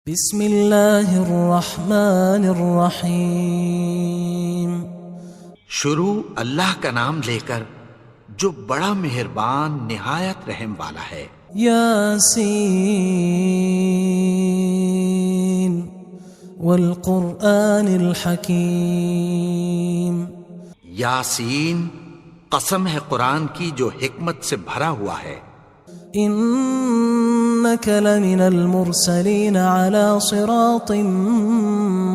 بسم اللہ الرحمن الرحیم۔ شروع اللہ کا نام لے کر جو بڑا مہربان نہایت رحم والا ہے۔ یاسین والقرآن الحکیم۔ یاسین، قسم ہے قرآن کی جو حکمت سے بھرا ہوا ہے۔ انک لمن المرسلین علی صراط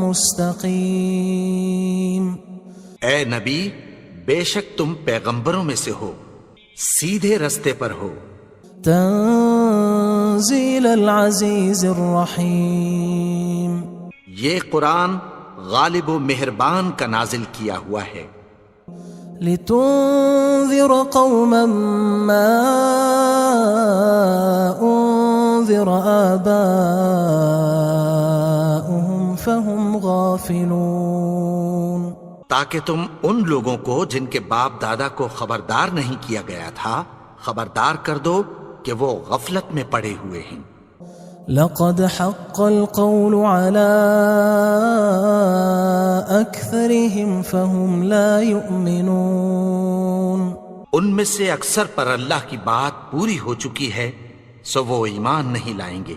مستقیم۔ اے نبی، بے شک تم پیغمبروں میں سے ہو، سیدھے رستے پر ہو۔ تنزیل العزیز الرحیم۔ یہ قرآن غالب و مہربان کا نازل کیا ہوا ہے۔ لتنذر قوما ما انذر آباؤهم فهم غافلون۔ تاکہ تم ان لوگوں کو جن کے باپ دادا کو خبردار نہیں کیا گیا تھا خبردار کر دو کہ وہ غفلت میں پڑے ہوئے ہیں۔ لقد حق القول على أكثرهم فهم لا يؤمنون۔ ان میں سے اکثر پر اللہ کی بات پوری ہو چکی ہے سو وہ ایمان نہیں لائیں گے۔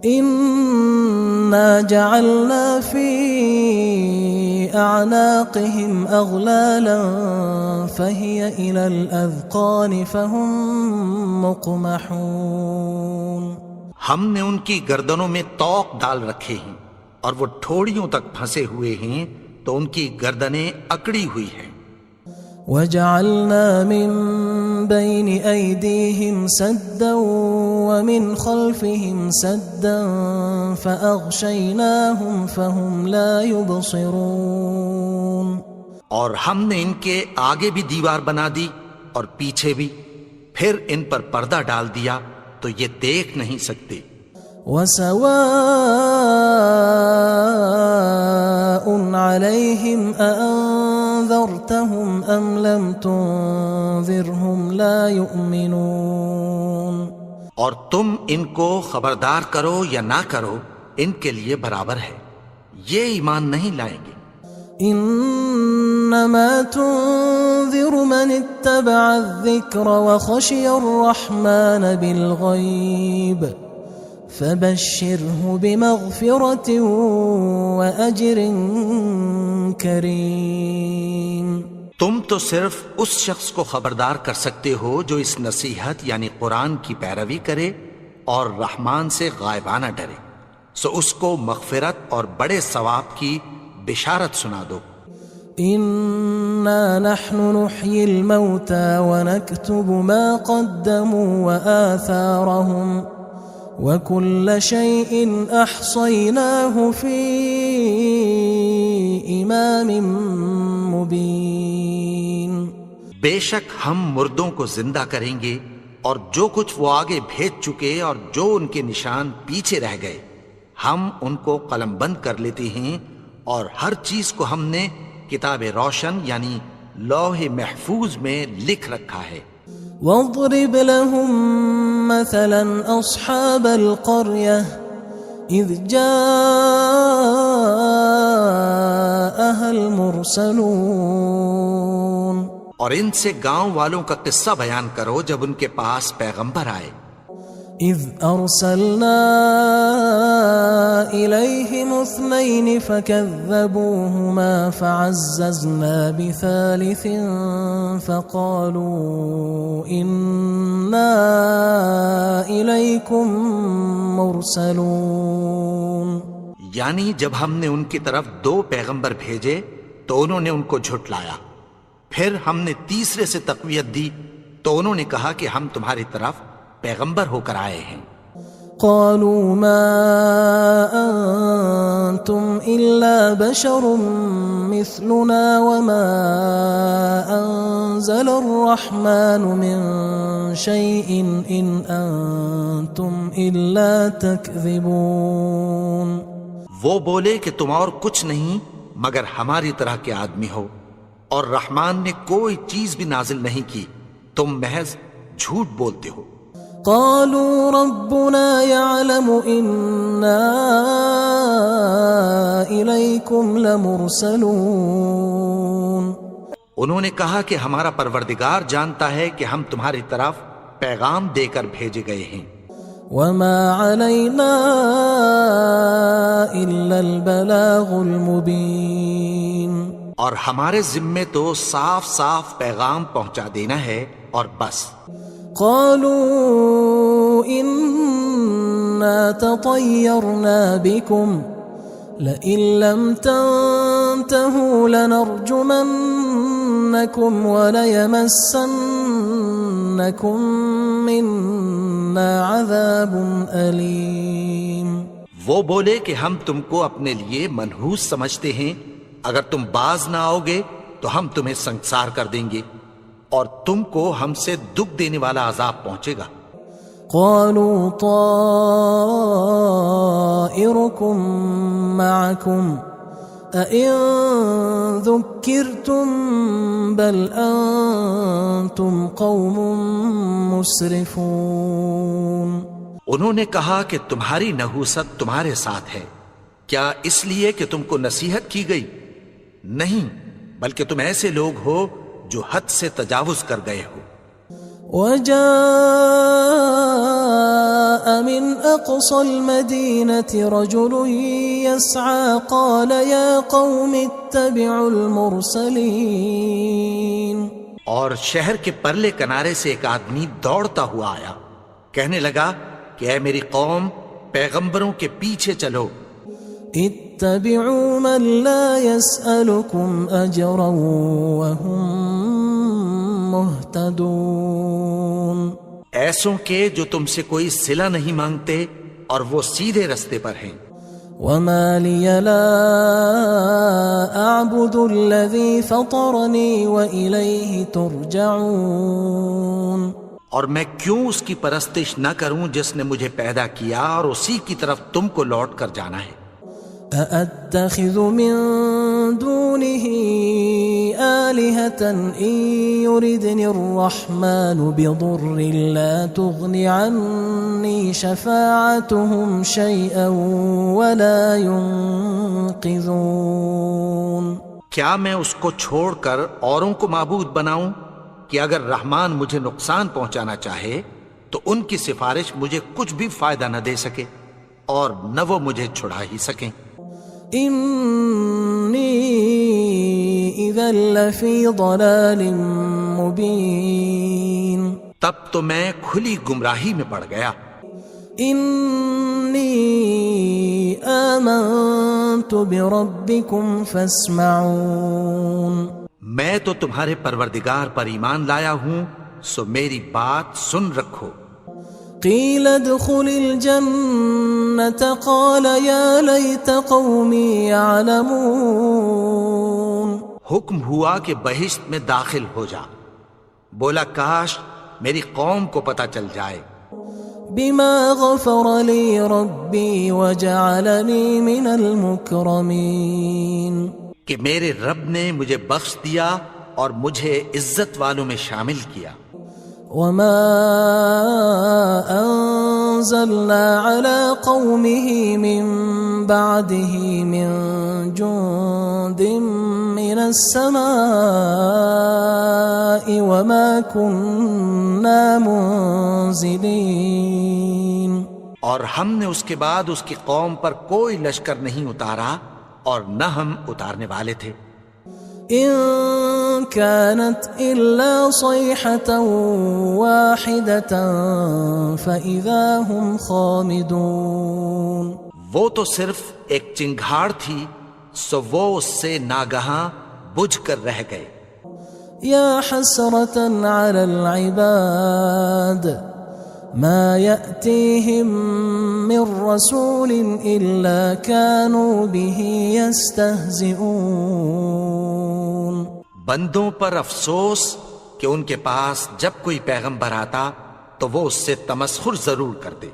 إنا جعلنا في أعناقهم أغلالا فهي إلى الأذقان فهم مقمحون۔ ہم نے ان کی گردنوں میں طوق ڈال رکھے ہیں اور وہ ٹھوڑیوں تک پھنسے ہوئے ہیں تو ان کی گردنیں اکڑی ہوئی ہیں۔ وجعلنا من بين أيديهم سدا ومن خلفهم سدا فأغشيناهم فهم لا يبصرون۔ اور ہم نے ان کے آگے بھی دیوار بنا دی اور پیچھے بھی، پھر ان پر پردہ ڈال دیا تو یہ دیکھ نہیں سکتے۔ وسواء عليهم أأنذرتهم أم لم تنذرهم لا يؤمنون۔ اور تم ان کو خبردار کرو یا نہ کرو ان کے لیے برابر ہے، یہ ایمان نہیں لائیں گے۔ انما تنذر من اتبع الذکر وخشی الرحمن بالغیب فبشره بمغفرة وأجر کریم۔ تم تو صرف اس شخص کو خبردار کر سکتے ہو جو اس نصیحت یعنی قرآن کی پیروی کرے اور رحمان سے غائبانہ ڈرے، سو اس کو مغفرت اور بڑے ثواب کی بشارت سنا دو۔ انا نحن نحيي الموتى ونكتب ما قدموا وآثارهم وكل شيء احصيناه في امام مبين۔ بے شک ہم مردوں کو زندہ کریں گے اور جو کچھ وہ آگے بھیج چکے اور جو ان کے نشان پیچھے رہ گئے ہم ان کو قلم بند کر لیتے ہیں، اور ہر چیز کو ہم نے کتاب روشن یعنی لوح محفوظ میں لکھ رکھا ہے۔ واضرب لهم مثلا اصحاب القرية اذ جاءها المرسلون۔ اور ان سے گاؤں والوں کا قصہ بیان کرو جب ان کے پاس پیغمبر آئے۔ اذ ارسلنا الیہم اثنین فکذبوہما فعززنا بثالث فقالوا انا الیکم مرسلون۔ یعنی جب ہم نے ان کی طرف 2 پیغمبر بھیجے تو انہوں نے ان کو جھٹلایا، پھر ہم نے تیسرے سے تقویت دی تو انہوں نے کہا کہ ہم تمہاری طرف پیغمبر ہو کر آئے ہیں۔ قالوا ما انتم الا بشر مثلنا وما انزل الرحمن من شيء ان انتم الا تكذبون۔ وہ بولے کہ تم اور کچھ نہیں مگر ہماری طرح کے آدمی ہو، اور رحمان نے کوئی چیز بھی نازل نہیں کی، تم محض جھوٹ بولتے ہو۔ قالوا ربنا يعلم إنا إليكم لمرسلون. انہوں نے کہا کہ ہمارا پروردگار جانتا ہے کہ ہم تمہاری طرف پیغام دے کر بھیجے گئے ہیں. وما علينا إلا البلاغ المبين. اور ہمارے ذمے تو صاف صاف پیغام پہنچا دینا ہے اور بس. قالوا إنا تطيرنا بكم لئن لم تنتهوا لنرجمنكم وليمسنكم منا عذاب أليم. وہ بولے کہ ہم تم کو اپنے لیے منحوس سمجھتے ہیں، اگر تم باز نہ آؤ گے تو ہم تمہیں سنگسار کر دیں گے اور تم کو ہم سے دکھ دینے والا عذاب پہنچے گا. قالوا طائركم معكم أئن ذكرتم بل أنتم قوم مسرفون. انہوں نے کہا کہ تمہاری نحوست تمہارے ساتھ ہے، کیا اس لیے کہ تم کو نصیحت کی گئی؟ نہیں، بلکہ تم ایسے لوگ ہو جو حد سے تجاوز کر گئے ہو. وجاء من أقصى المدينة رجل يسعى قال يا قوم اتبعوا المرسلين. اور شہر کے پرلے کنارے سے ایک آدمی دوڑتا ہوا آیا، کہنے لگا کہ اے میری قوم، پیغمبروں کے پیچھے چلو. اتبعوا من لا يسألكم أجرا وهم مهتدون. ایسوں کے جو تم سے کوئی صلہ نہیں مانگتے اور وہ سیدھے رستے پر ہیں. وما لي لا أعبد الذي فطرني وإليه ترجعون. اور میں کیوں اس کی پرستش نہ کروں جس نے مجھے پیدا کیا اور اسی کی طرف تم کو لوٹ کر جانا ہے. أأتخذ من دونه آلهة إن يردني الرحمن بضر لا تغن عني شفاعتهم شيئا ولا ينقذون. کیا میں اس کو چھوڑ کر اوروں کو معبود بناؤں کہ اگر رحمان مجھے نقصان پہنچانا چاہے تو ان کی سفارش مجھے کچھ بھی فائدہ نہ دے سکے اور نہ وہ مجھے چھڑا ہی سکیں. إني إذا لفي ضلال مبين. تب تو میں کھلی گمراہی میں پڑ گیا. إني آمنت بربكم فاسمعون. میں تو تمہارے پروردگار پر ایمان لایا ہوں، سو میری بات سن رکھو. قيل ادخل الجنة قال يا ليت قومي يعلمون. حکم ہوا کہ بہشت میں داخل ہو جا. بولا کاش میری قوم کو پتہ چل جائے. بما غفر لي ربي وجعلني من المكرمين. کہ میرے رب نے مجھے بخش دیا اور مجھے عزت والوں میں شامل کیا. وما أنزلنا على قومه من بعده من جند من السماء وما كنا منزلين. اور ہم نے اس کے بعد اس کی قوم پر کوئی لشکر نہیں اتارا اور نہ ہم اتارنے والے تھے. إن كانت إلا صيحة واحدة فإذا هم خامدون. وہ تو صرف ایک چنگھاڑ تھی، سو وہ اس سے ناگہاں بجھ کر رہ گئے. يا حسرة على العباد ما يأتيهم من رسول إلا كانوا به يستهزئون. بندوں پر افسوس کہ ان کے پاس جب کوئی پیغمبر آتا تو وہ اس سے تمسخر ضرور کرتے.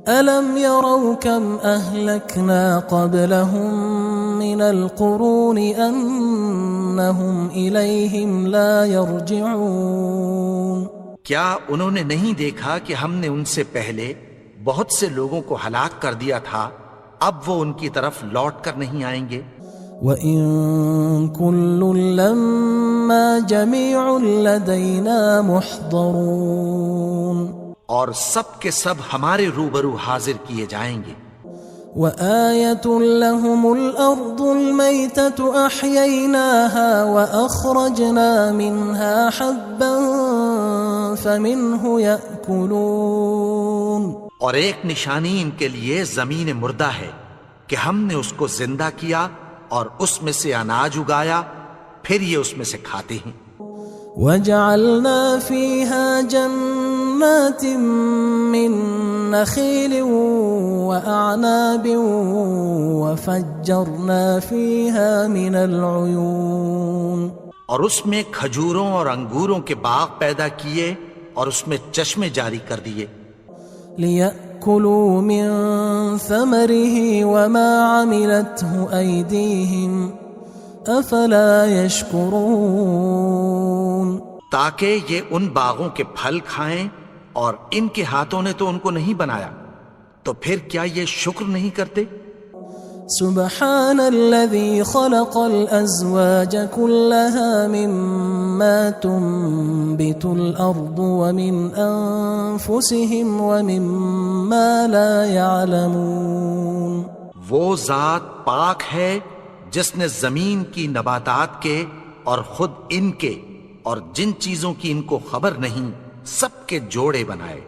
ألم يروا كم أهلكنا قبلهم من القرون أنهم إليهم لا يرجعون. کیا انہوں نے نہیں دیکھا کہ ہم نے ان سے پہلے بہت سے لوگوں کو ہلاک کر دیا تھا، اب وہ ان کی طرف لوٹ کر نہیں آئیں گے؟ وَإِن كُلٌّ لَمَّا جَمِيعٌ لَدَيْنَا مُحْضَرُونَ، اور سب کے سب ہمارے روبرو حاضر کیے جائیں گے۔ وَآيَةٌ لَهُمُ الْأَرْضُ الْمَيْتَةُ أَحْيَيْنَاهَا وَأَخْرَجْنَا مِنْهَا حَبًّا فَمِنْهُ يَأْكُلُونَ، اور ایک نشانی ان کے لیے زمین مردہ ہے کہ ہم نے اس کو زندہ کیا اور اس میں سے اناج اگایا، پھر یہ اس میں سے کھاتے ہیں۔ وَجَعَلْنَا فِيهَا جَنَّاتٍ مِّن نَخِيلٍ وَأَعْنَابٍ وَفَجَّرْنَا فِيهَا مِنَ الْعُيُونِ، اور اس میں کھجوروں اور انگوروں کے باغ پیدا کیے اور اس میں چشمے جاری کر دیے، لِيَأْكُلُوا مِن ثَمَرِهِ وَمَا عَمِلَتْهُ أَيْدِيهِمْ أَفَلَا يَشْكُرُونَ، تاکہ یہ ان باغوں کے پھل کھائیں، اور ان کے ہاتھوں نے تو ان کو نہیں بنایا، تو پھر کیا یہ شکر نہیں کرتے؟ سبحان الذي خلق الأزواج كلها مما تنبت الأرض ومن أنفسهم ومما لا يعلمون، وہ ذات پاک ہے جس نے زمین کی نباتات کے اور خود ان کے اور جن چیزوں کی ان کو خبر نہیں سب کے جوڑے بنائے۔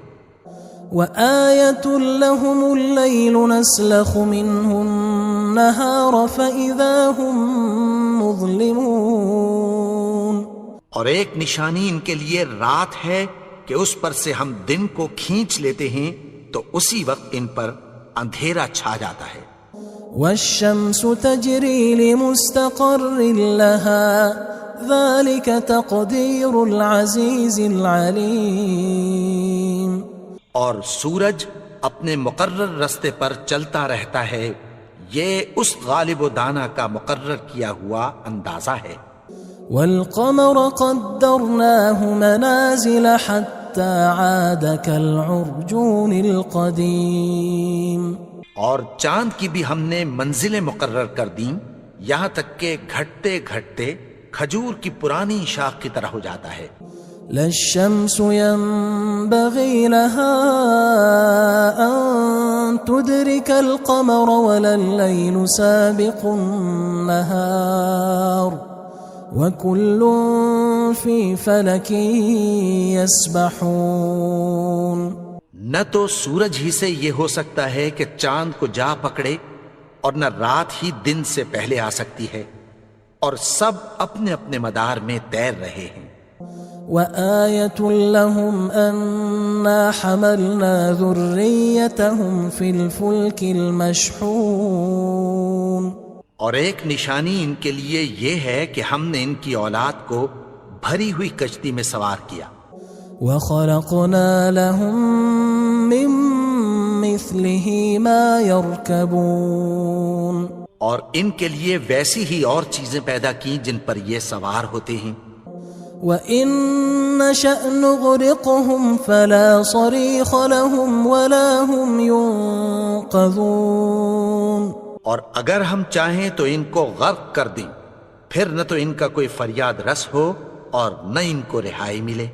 وآية لهم الليل نسلخ منه النهار فإذا هم مظلمون، اور ایک نشانی ان کے لیے رات ہے کہ اس پر سے ہم دن کو کھینچ لیتے ہیں تو اسی وقت ان پر اندھیرا چھا جاتا ہے۔ والشمس تجري لمستقر لها ذلك تقدير العزيز العليم، اور سورج اپنے مقرر رستے پر چلتا رہتا ہے، یہ اس غالب و دانا کا مقرر کیا ہوا اندازہ ہے۔ والقمر قدرناه منازل حتى عاد كالعرجون القديم، اور چاند کی بھی ہم نے منزلیں مقرر کر دیں، یہاں تک کہ گھٹتے گھٹتے کھجور کی پرانی شاخ کی طرح ہو جاتا ہے۔ لا الشمس ينبغي لها أن تدرك القمر ولا الليل سابق النهار وكل في فلك يسبحون، نہ تو سورج ہی سے یہ ہو سکتا ہے کہ چاند کو جا پکڑے، اور نہ رات ہی دن سے پہلے آ سکتی ہے، اور سب اپنے اپنے مدار میں تیر رہے ہیں۔ وآية لهم أنا حملنا ذريتهم في الفلك المشحون، اور ایک نشانی ان کے لیے یہ ہے کہ ہم نے ان کی اولاد کو بھری ہوئی کشتی میں سوار کیا۔ وخلقنا لهم من مثله ما يركبون، اور ان کے لیے ویسی ہی اور چیزیں پیدا کی جن پر یہ سوار ہوتے ہیں۔ وَإِن نَّشَأْ نُغْرِقْهُمْ فَلَا صَرِيخَ لَهُمْ وَلَا هُمْ يُنقَذُونَ، اور اگر ہم چاہیں تو ان کو غرق کر دیں، پھر نہ تو ان کا کوئی فریاد رس ہو اور نہ ان کو رہائی ملے۔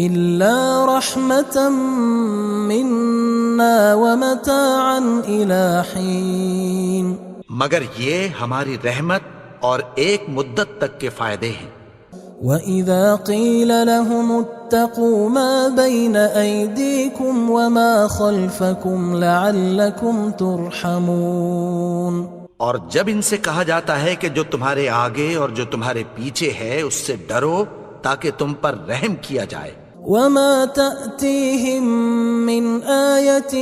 إِلَّا رَحْمَةً مِنَّا وَمَتَاعًا إِلَى حِينٍ، مگر یہ ہماری رحمت اور ایک مدت تک کے فائدے ہیں۔ وَإِذَا قِيلَ لَهُمُ اتَّقُوا مَا بَيْنَ أَيْدِيكُمْ وَمَا خَلْفَكُمْ لَعَلَّكُمْ تُرْحَمُونَ، اور جب ان سے کہا جاتا ہے کہ جو تمہارے آگے اور جو تمہارے پیچھے ہے اس سے ڈرو تاکہ تم پر رحم کیا جائے۔ وَمَا تَأْتِيهِم مِّنْ آيَةٍ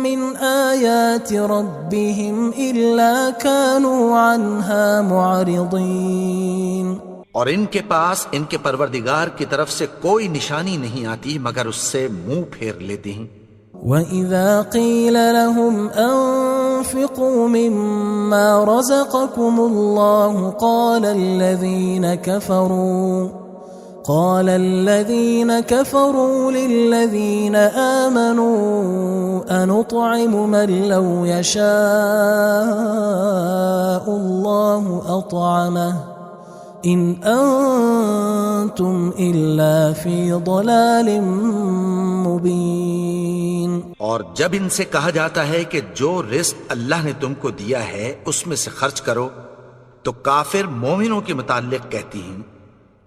مِّنْ آيَاتِ رَبِّهِمْ إِلَّا كَانُوا عَنْهَا مُعْرِضِينَ، اور ان کے پاس ان کے پروردگار کی طرف سے کوئی نشانی نہیں آتی مگر اس سے منہ پھیر لیتے ہیں۔ وَإِذَا قِيلَ لَهُمْ أَنفِقُوا مِمَّا رَزَقَكُمُ اللَّهُ قال الذين كفروا للذين آمنوا أنطعم من لو يشاء الله أطعمه إن أنتم إلا في ضلال مبين. اور جب ان سے کہا جاتا ہے کہ جو رزق اللہ نے تم کو دیا ہے اس میں سے خرچ کرو، تو کافر مومنوں کے متعلق کہتی ہیں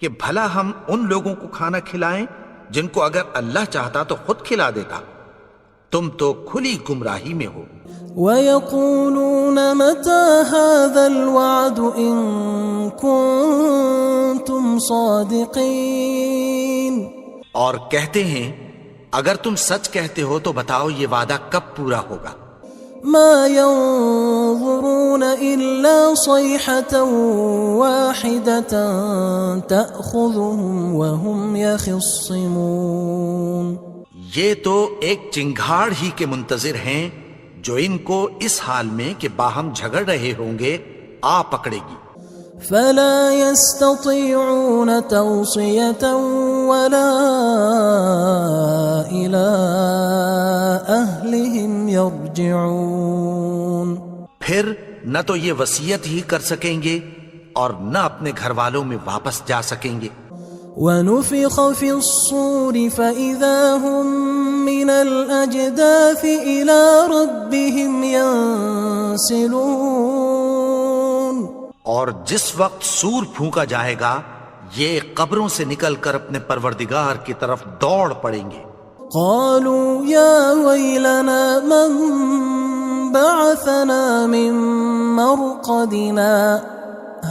کہ بھلا ہم ان لوگوں کو کھانا کھلائیں جن کو اگر اللہ چاہتا تو خود کھلا دیتا. تم تو کھلی گمراہی میں ہو. وَيَقُولُونَ مَتَى هَذَا الْوَعْدُ إِن كُنتُمْ صَادِقِينَ. اور کہتے ہیں اگر تم سچ کہتے ہو تو بتاؤ یہ وعدہ کب پورا ہوگا. ما ينظرون إلا صيحة واحدة تأخذهم وهم يخصمون. یہ تو ایک چنگھاڑ ہی کے منتظر ہیں جو ان کو اس حال میں کہ باہم جھگڑ رہے ہوں گے آ پکڑے گی. فلا يستطيعون توصية ولا إلى أهلهم يرجعون. پھر نہ تو یہ وصیت ہی کر سکیں گے اور نہ اپنے گھر والوں میں واپس جا سکیں گے. ونفخ في الصور فإذا هم من الأجداث إلى ربهم ينسلون. اور جس وقت سور پھونکا جائے گا یہ قبروں سے نکل کر اپنے پروردگار کی طرف دوڑ پڑیں گے. قالوا يا ويلنا من بعثنا من مرقدنا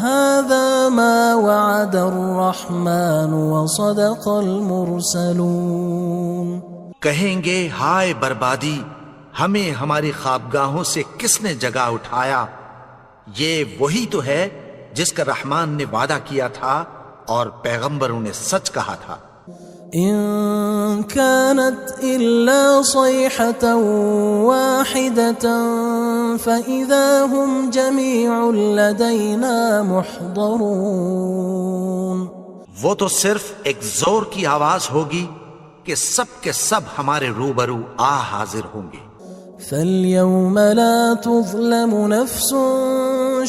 هذا ما وعد الرحمن وصدق المرسلون. کہیں گے ہائے بربادی، ہمیں ہماری خوابگاہوں سے کس نے جگا اٹھایا. یہ وہی تو ہے جس کا رحمان نے وعدہ کیا تھا اور پیغمبروں نے سچ کہا تھا. إن كانت إلا صيحة واحدة فإذا هم جميع لدينا محضرون. وہ تو صرف ایک زور کی آواز ہوگی کہ سب کے سب ہمارے روبرو آ حاضر ہوں گے. فاليوم لا تظلم نفس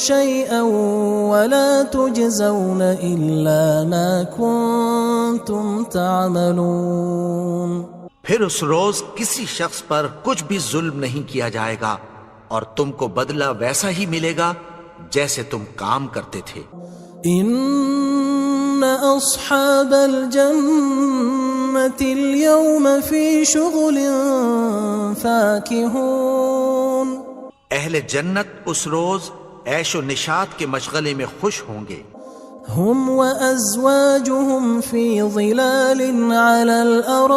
شيئا ولا تجزون إلا ما كنتم تعملون. پھر اس روز کسی شخص پر کچھ بھی ظلم نہیں کیا جائے گا اور تم کو بدلہ ویسا ہی ملے گا جیسے تم کام کرتے تھے. ان اصحاب الجنة اليوم في شغل فاكهون. اہل جنت اس روز عیش و نشاط کے مشغلے میں خوش ہوں گے. هم وأزواجهم في ظلال على الأرائك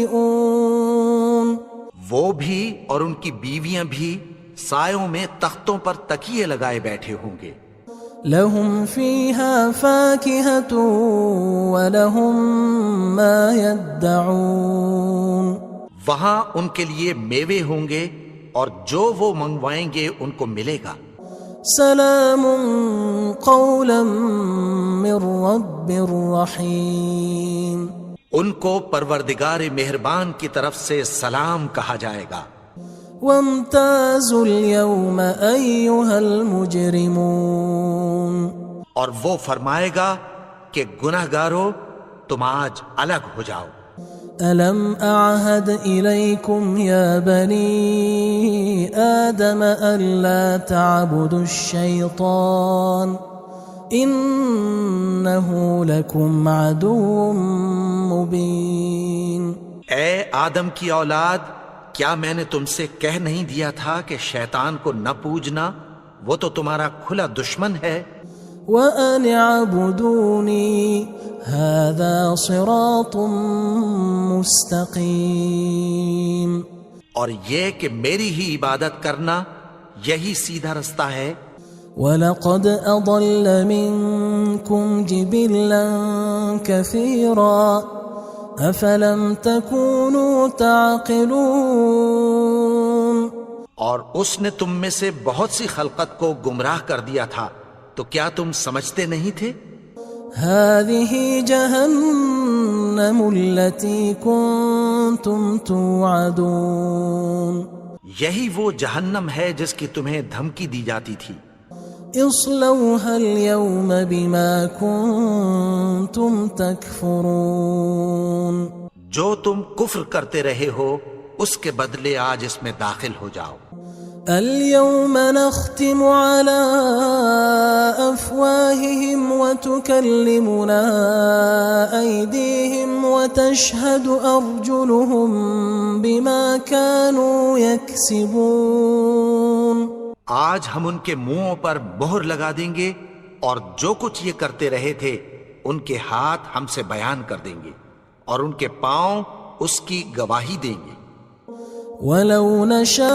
متكئون. وہ بھی اور ان کی بیویاں بھی سایوں میں تختوں پر تکیے لگائے بیٹھے ہوں گے. لهم فيها فاكهة ولهم ما يدعون. وہاں ان کے لیے میوے ہوں گے اور جو وہ منگوائیں گے ان کو ملے گا. سلام قولا من رب رحیم. ان کو پروردگار مہربان کی طرف سے سلام کہا جائے گا. وامتازوا اليوم أيها المجرمون. اور وہ فرمائے گا کہ گناہگارو تم آج الگ ہو جاؤ. ألم أعهد إليكم يا بني آدم ألا تعبدوا الشيطان إنه لكم عدو مبين. اے آدم کی اولاد، کیا میں نے تم سے کہہ نہیں دیا تھا کہ شیطان کو نہ پوجنا، وہ تو تمہارا کھلا دشمن ہے. وَأَنِ اعْبُدُونِي هَذَا صِرَاطٌ مُسْتَقِيمٌ. اور یہ کہ میری ہی عبادت کرنا یہی سیدھا رستہ ہے. وَلَقَدْ أَضَلَّ مِنْكُمْ جِبِلًّا كَثِيرًا أَفَلَمْ تَكُونُوا تَعْقِلُونَ. اور اس نے تم میں سے بہت سی خلقت کو گمراہ کر دیا تھا، تو کیا تم سمجھتے نہیں تھے؟ هذه جهنم التي كنتم توعدون یہی وہ جہنم ہے جس کی تمہیں دھمکی دی جاتی تھی۔ اصلوها اليوم بما كنتم تكفرون جو تم کفر کرتے رہے ہو اس کے بدلے آج اس میں داخل ہو جاؤ۔ اليوم نختم على أفواههم وتكلمنا أيديهم وتشهد أرجلهم بما كانوا يكسبون آج ہم ان کے منہوں پر مہر لگا دیں گے اور جو کچھ یہ کرتے رہے تھے ان کے ہاتھ ہم سے بیان کر دیں گے اور ان کے پاؤں اس کی گواہی دیں گے۔ وَلَوْ نَشَاءُ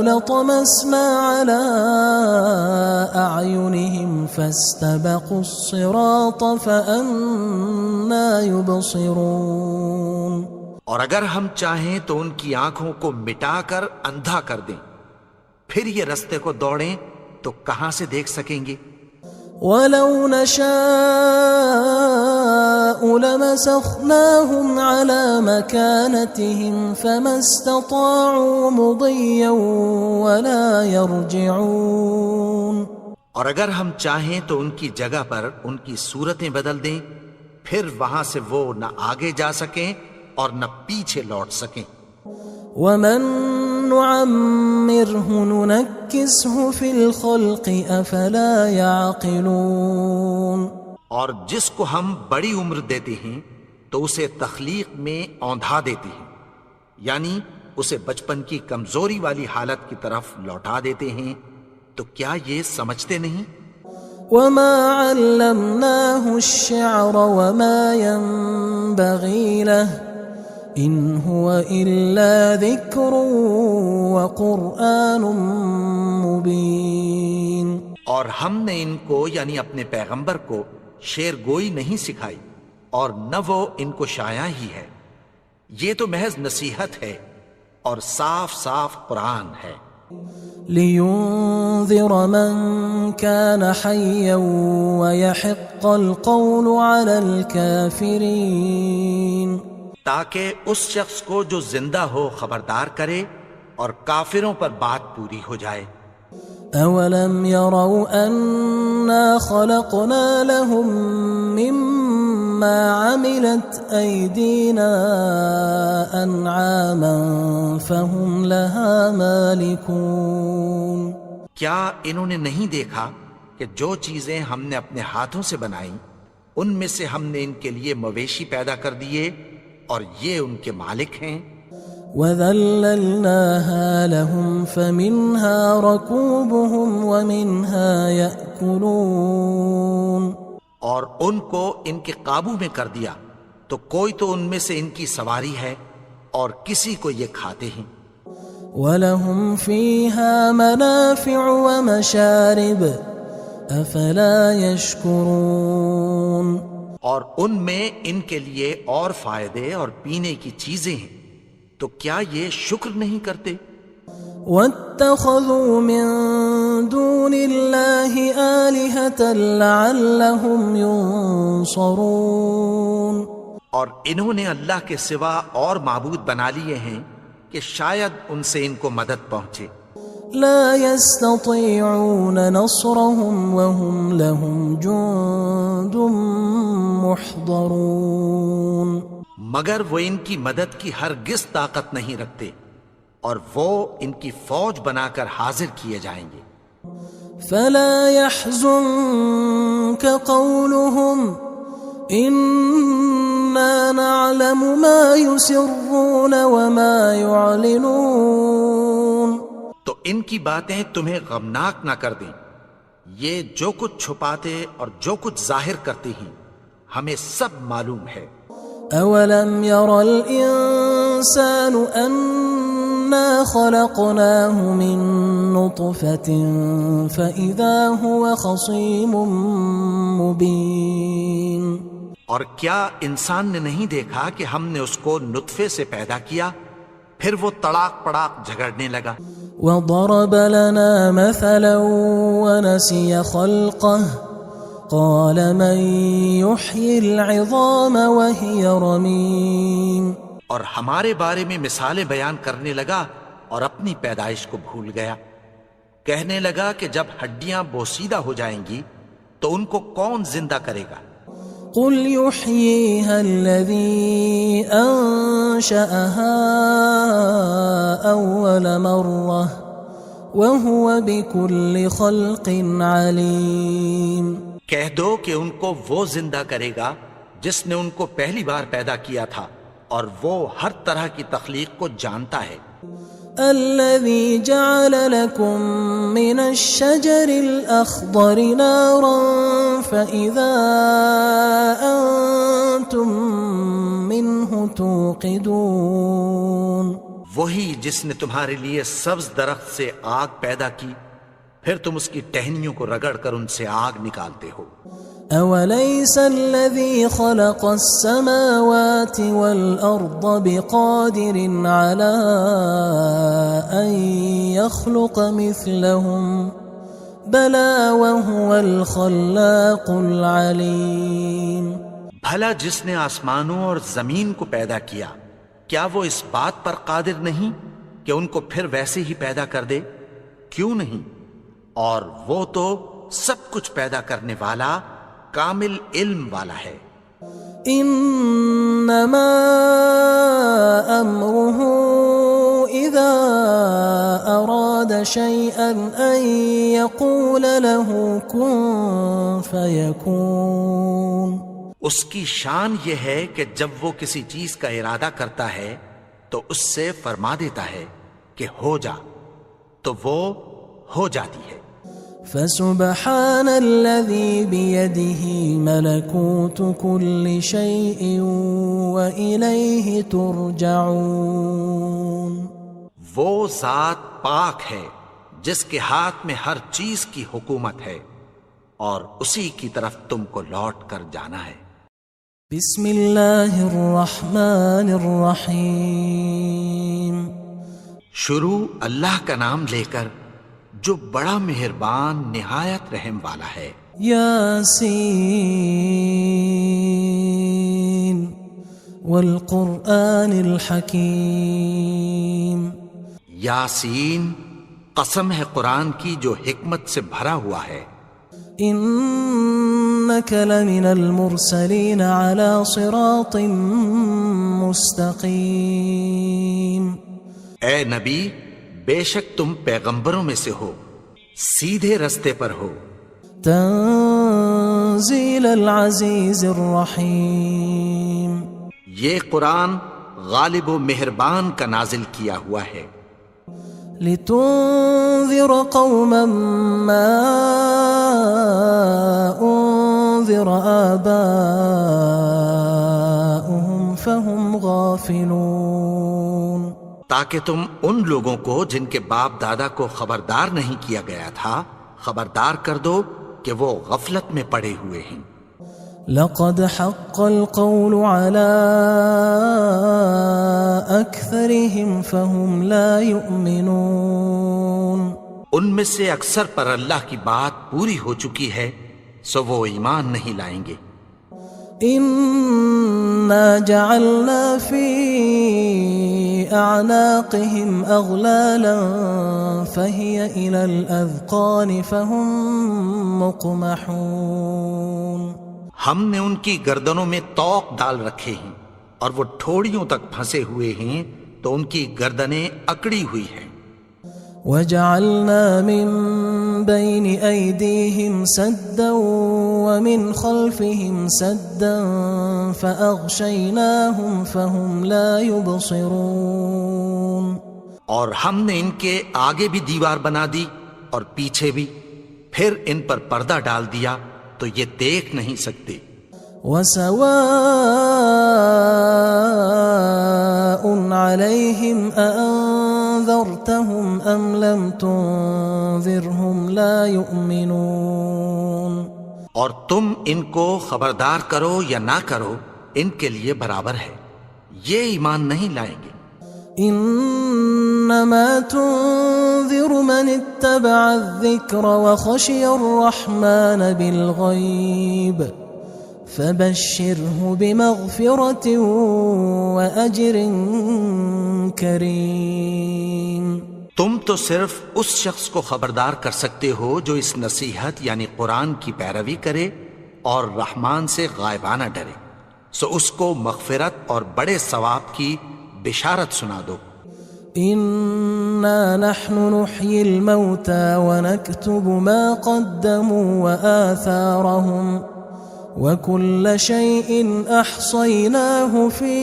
لَطَمَسْنَا عَلَىٰ أَعْيُنِهِمْ فَاسْتَبَقُوا الصِّرَاطَ فَأَنَّىٰ يُبْصِرُونَ اور اگر ہم چاہیں تو ان کی آنکھوں کو مٹا کر اندھا کر دیں، پھر یہ رستے کو دوڑیں تو کہاں سے دیکھ سکیں گے؟ وَلَوْ نَشَاءُ لَمَسَخْنَاهُمْ عَلَىٰ مَكَانَتِهِمْ فَمَا اسْتَطَاعُوا مُضِيًّا وَلَا يَرْجِعُونَ اور اگر ہم چاہیں تو ان کی جگہ پر ان کی صورتیں بدل دیں، پھر وہاں سے وہ نہ آگے جا سکیں اور نہ پیچھے لوٹ سکیں۔ وَمَن نُعَمِّرْهُ نُنَكِّسْهُ فِي الْخَلْقِ أَفَلَا يَعْقِلُونَ اور جس کو ہم بڑی عمر دیتے ہیں تو اسے تخلیق میں اوندھا دیتے ہیں، یعنی اسے بچپن کی کمزوری والی حالت کی طرف لوٹا دیتے ہیں، تو کیا یہ سمجھتے نہیں؟ وَمَا عَلَّمْنَاهُ الشِّعْرَ وَمَا يَنبَغِي لَهُ إِنْ هُوَ إِلَّا ذِكْرٌ وَقُرْآنٌ مُبِينٌ اور ہم نے ان کو یعنی اپنے پیغمبر کو شعر گوئی نہیں سکھائی اور نہ وہ ان کو شایع ہی ہے، یہ تو محض نصیحت ہے اور صاف صاف قرآن ہے۔ لِيُنذِرَ مَن كَانَ حَيًّا وَيَحِقَّ الْقَوْلُ عَلَى الْكَافِرِينَ تاکہ اس شخص کو جو زندہ ہو خبردار کرے اور کافروں پر بات پوری ہو جائے۔ أَوَلَمْ يَرَوْا أَنَّا خَلَقْنَا لَهُم مِّمَّا عَمِلَتْ أَيْدِينَا أَنْعَامًا فَهُمْ لَهَا مَالِكُونَ کیا انہوں نے نہیں دیکھا کہ جو چیزیں ہم نے اپنے ہاتھوں سے بنائیں ان میں سے ہم نے ان کے لیے مویشی پیدا کر دیے اور یہ ان کے مالک ہیں۔ وَذَلَّلْنَاهَا لَهُمْ فَمِنْهَا رَكُوبُهُمْ وَمِنْهَا يَأْكُلُونَ اور ان کو ان کے قابو میں کر دیا تو کوئی تو ان میں سے ان کی سواری ہے اور کسی کو یہ کھاتے ہیں۔ وَلَهُمْ فِيهَا مَنَافِعُ وَمَشَارِبُ أَفَلَا يَشْكُرُونَ اور ان میں ان کے لیے اور فائدے اور پینے کی چیزیں ہیں، تو کیا یہ شکر نہیں کرتے؟ وَاتَّخَذُوا مِن دُونِ اللَّهِ آلِهَةً لَعَلَّهُمْ يُنصَرُونَ اور انہوں نے اللہ کے سوا اور معبود بنا لیے ہیں کہ شاید ان سے ان کو مدد پہنچے۔ لا يستطيعون نصرهم وهم لهم جند محضرون مگر وہ ان کی مدد کی ہرگز طاقت نہیں رکھتے اور وہ ان کی فوج بنا کر حاضر کیے جائیں گے۔ فلا يحزنك قولهم إنا نعلم ما يسرون وما يعلنون تو ان کی باتیں تمہیں غمناک نہ کر دیں، یہ جو کچھ چھپاتے اور جو کچھ ظاہر کرتے ہیں ہمیں سب معلوم ہے۔ أولم ير الإنسان أنا خلقناه من نطفة فإذا هو خصيم مبين اور کیا انسان نے نہیں دیکھا کہ ہم نے اس کو نطفے سے پیدا کیا، پھر وہ تڑاک پڑاک جھگڑنے لگا۔ وضرب لنا مثلا ونسي خلقه قال من يحيي العظام وهي رميم. اور ہمارے بارے میں مثالیں بیان کرنے لگا اور اپنی پیدائش کو بھول گیا. کہنے لگا کہ جب ہڈیاں بوسیدہ ہو جائیں گی تو ان کو کون زندہ کرے گا؟ قل يحييها الذي أنشأها أول مرة وهو بكل خلق عليم. کہہ دو کہ ان کو وہ زندہ کرے گا جس نے ان کو پہلی بار پیدا کیا تھا اور وہ ہر طرح کی تخلیق کو جانتا ہے. الذي جعل لكم من الشجر الأخضر نارا فإذا أنتم منه توقدون. وہی جس نے تمہارے لیے سبز درخت سے آگ پیدا کی پھر تم اس کی ٹہنیوں کو رگڑ کر ان سے آگ نکالتے ہو. أوليس الذي خلق السماوات والأرض بقادر على أن يخلق مثلهم بلى وهو الخلاق العليم. بھلا جس نے آسمانوں اور زمین کو پیدا کیا کیا وہ اس بات پر قادر نہیں کہ ان کو پھر ویسے ہی پیدا کر دے؟ کیوں نہیں؟ اور وہ تو سب کچھ پیدا کرنے والا کامل علم والا ہے. انما امره اذا اراد شيئا ان يقول له كن فيكون. اس کی شان یہ ہے کہ جب وہ کسی چیز کا ارادہ کرتا ہے تو اس سے فرما دیتا ہے کہ ہو جا تو وہ ہو جاتی ہے. فسبحان الذي بيده ملكوت كل شيء وإليه ترجعون. وہ ذات پاک ہے جس کے ہاتھ میں ہر چیز کی حکومت ہے اور اسی کی طرف تم کو لوٹ کر جانا ہے. بسم اللہ الرحمن الرحیم. شروع اللہ کا نام لے کر جو بڑا مہربان نہایت رحم والا ہے. یاسین والقرآن الحکیم. یاسین قسم ہے قرآن کی جو حکمت سے بھرا ہوا ہے. انک لمن المرسلین علی صراط مستقیم. اے نبی بے شک تم پیغمبروں میں سے ہو سیدھے رستے پر ہو. تنزیل العزیز الرحیم. یہ قرآن غالب و مہربان کا نازل کیا ہوا ہے. لتنذر قوما ما انذر آباؤهم فهم غافلون. تاکہ تم ان لوگوں کو جن کے باپ دادا کو خبردار نہیں کیا گیا تھا خبردار کر دو کہ وہ غفلت میں پڑے ہوئے ہیں. لقد حق القول على أكثرهم فهم لا يؤمنون. ان میں سے اکثر پر اللہ کی بات پوری ہو چکی ہے سو وہ ایمان نہیں لائیں گے. إنا جعلنا في أعناقهم أغلالا فهي إلى الأذقان فهم مقمحون. ہم نے ان کی گردنوں میں طوق ڈال رکھے ہیں اور وہ ٹھوڑیوں تک پھنسے ہوئے ہیں تو ان کی گردنیں اکڑی ہوئی ہیں. وجعلنا من بين أيديهم سدا ومن خلفهم سدا فأغشيناهم فهم لا يبصرون. اور ہم نے ان کے آگے بھی دیوار بنا دی اور پیچھے بھی پھر ان پر پردہ ڈال دیا تو یہ دیکھ نہیں سکتے. وسواء عليهم أأنذرتهم أم لم تنذرهم لا يؤمنون. اور تم ان کو خبردار کرو یا نہ کرو ان کے لیے برابر ہے یہ ایمان نہیں لائیں گے. إنا إنما تنذر من اتبع الذكر وخشي الرحمن بالغيب فبشره بمغفرة وأجر كريم۔ تم تو صرف اس شخص کو خبردار کر سکتے ہو جو اس نصیحت یعنی قرآن کی پیروی کرے اور رحمان سے غائبانہ ڈرے، سو اس کو مغفرت اور بڑے ثواب کی بشارت سنا دو۔ إنا نحن نحيي الموتى ونكتب ما قدموا وآثارهم وكل شيء أحصيناه في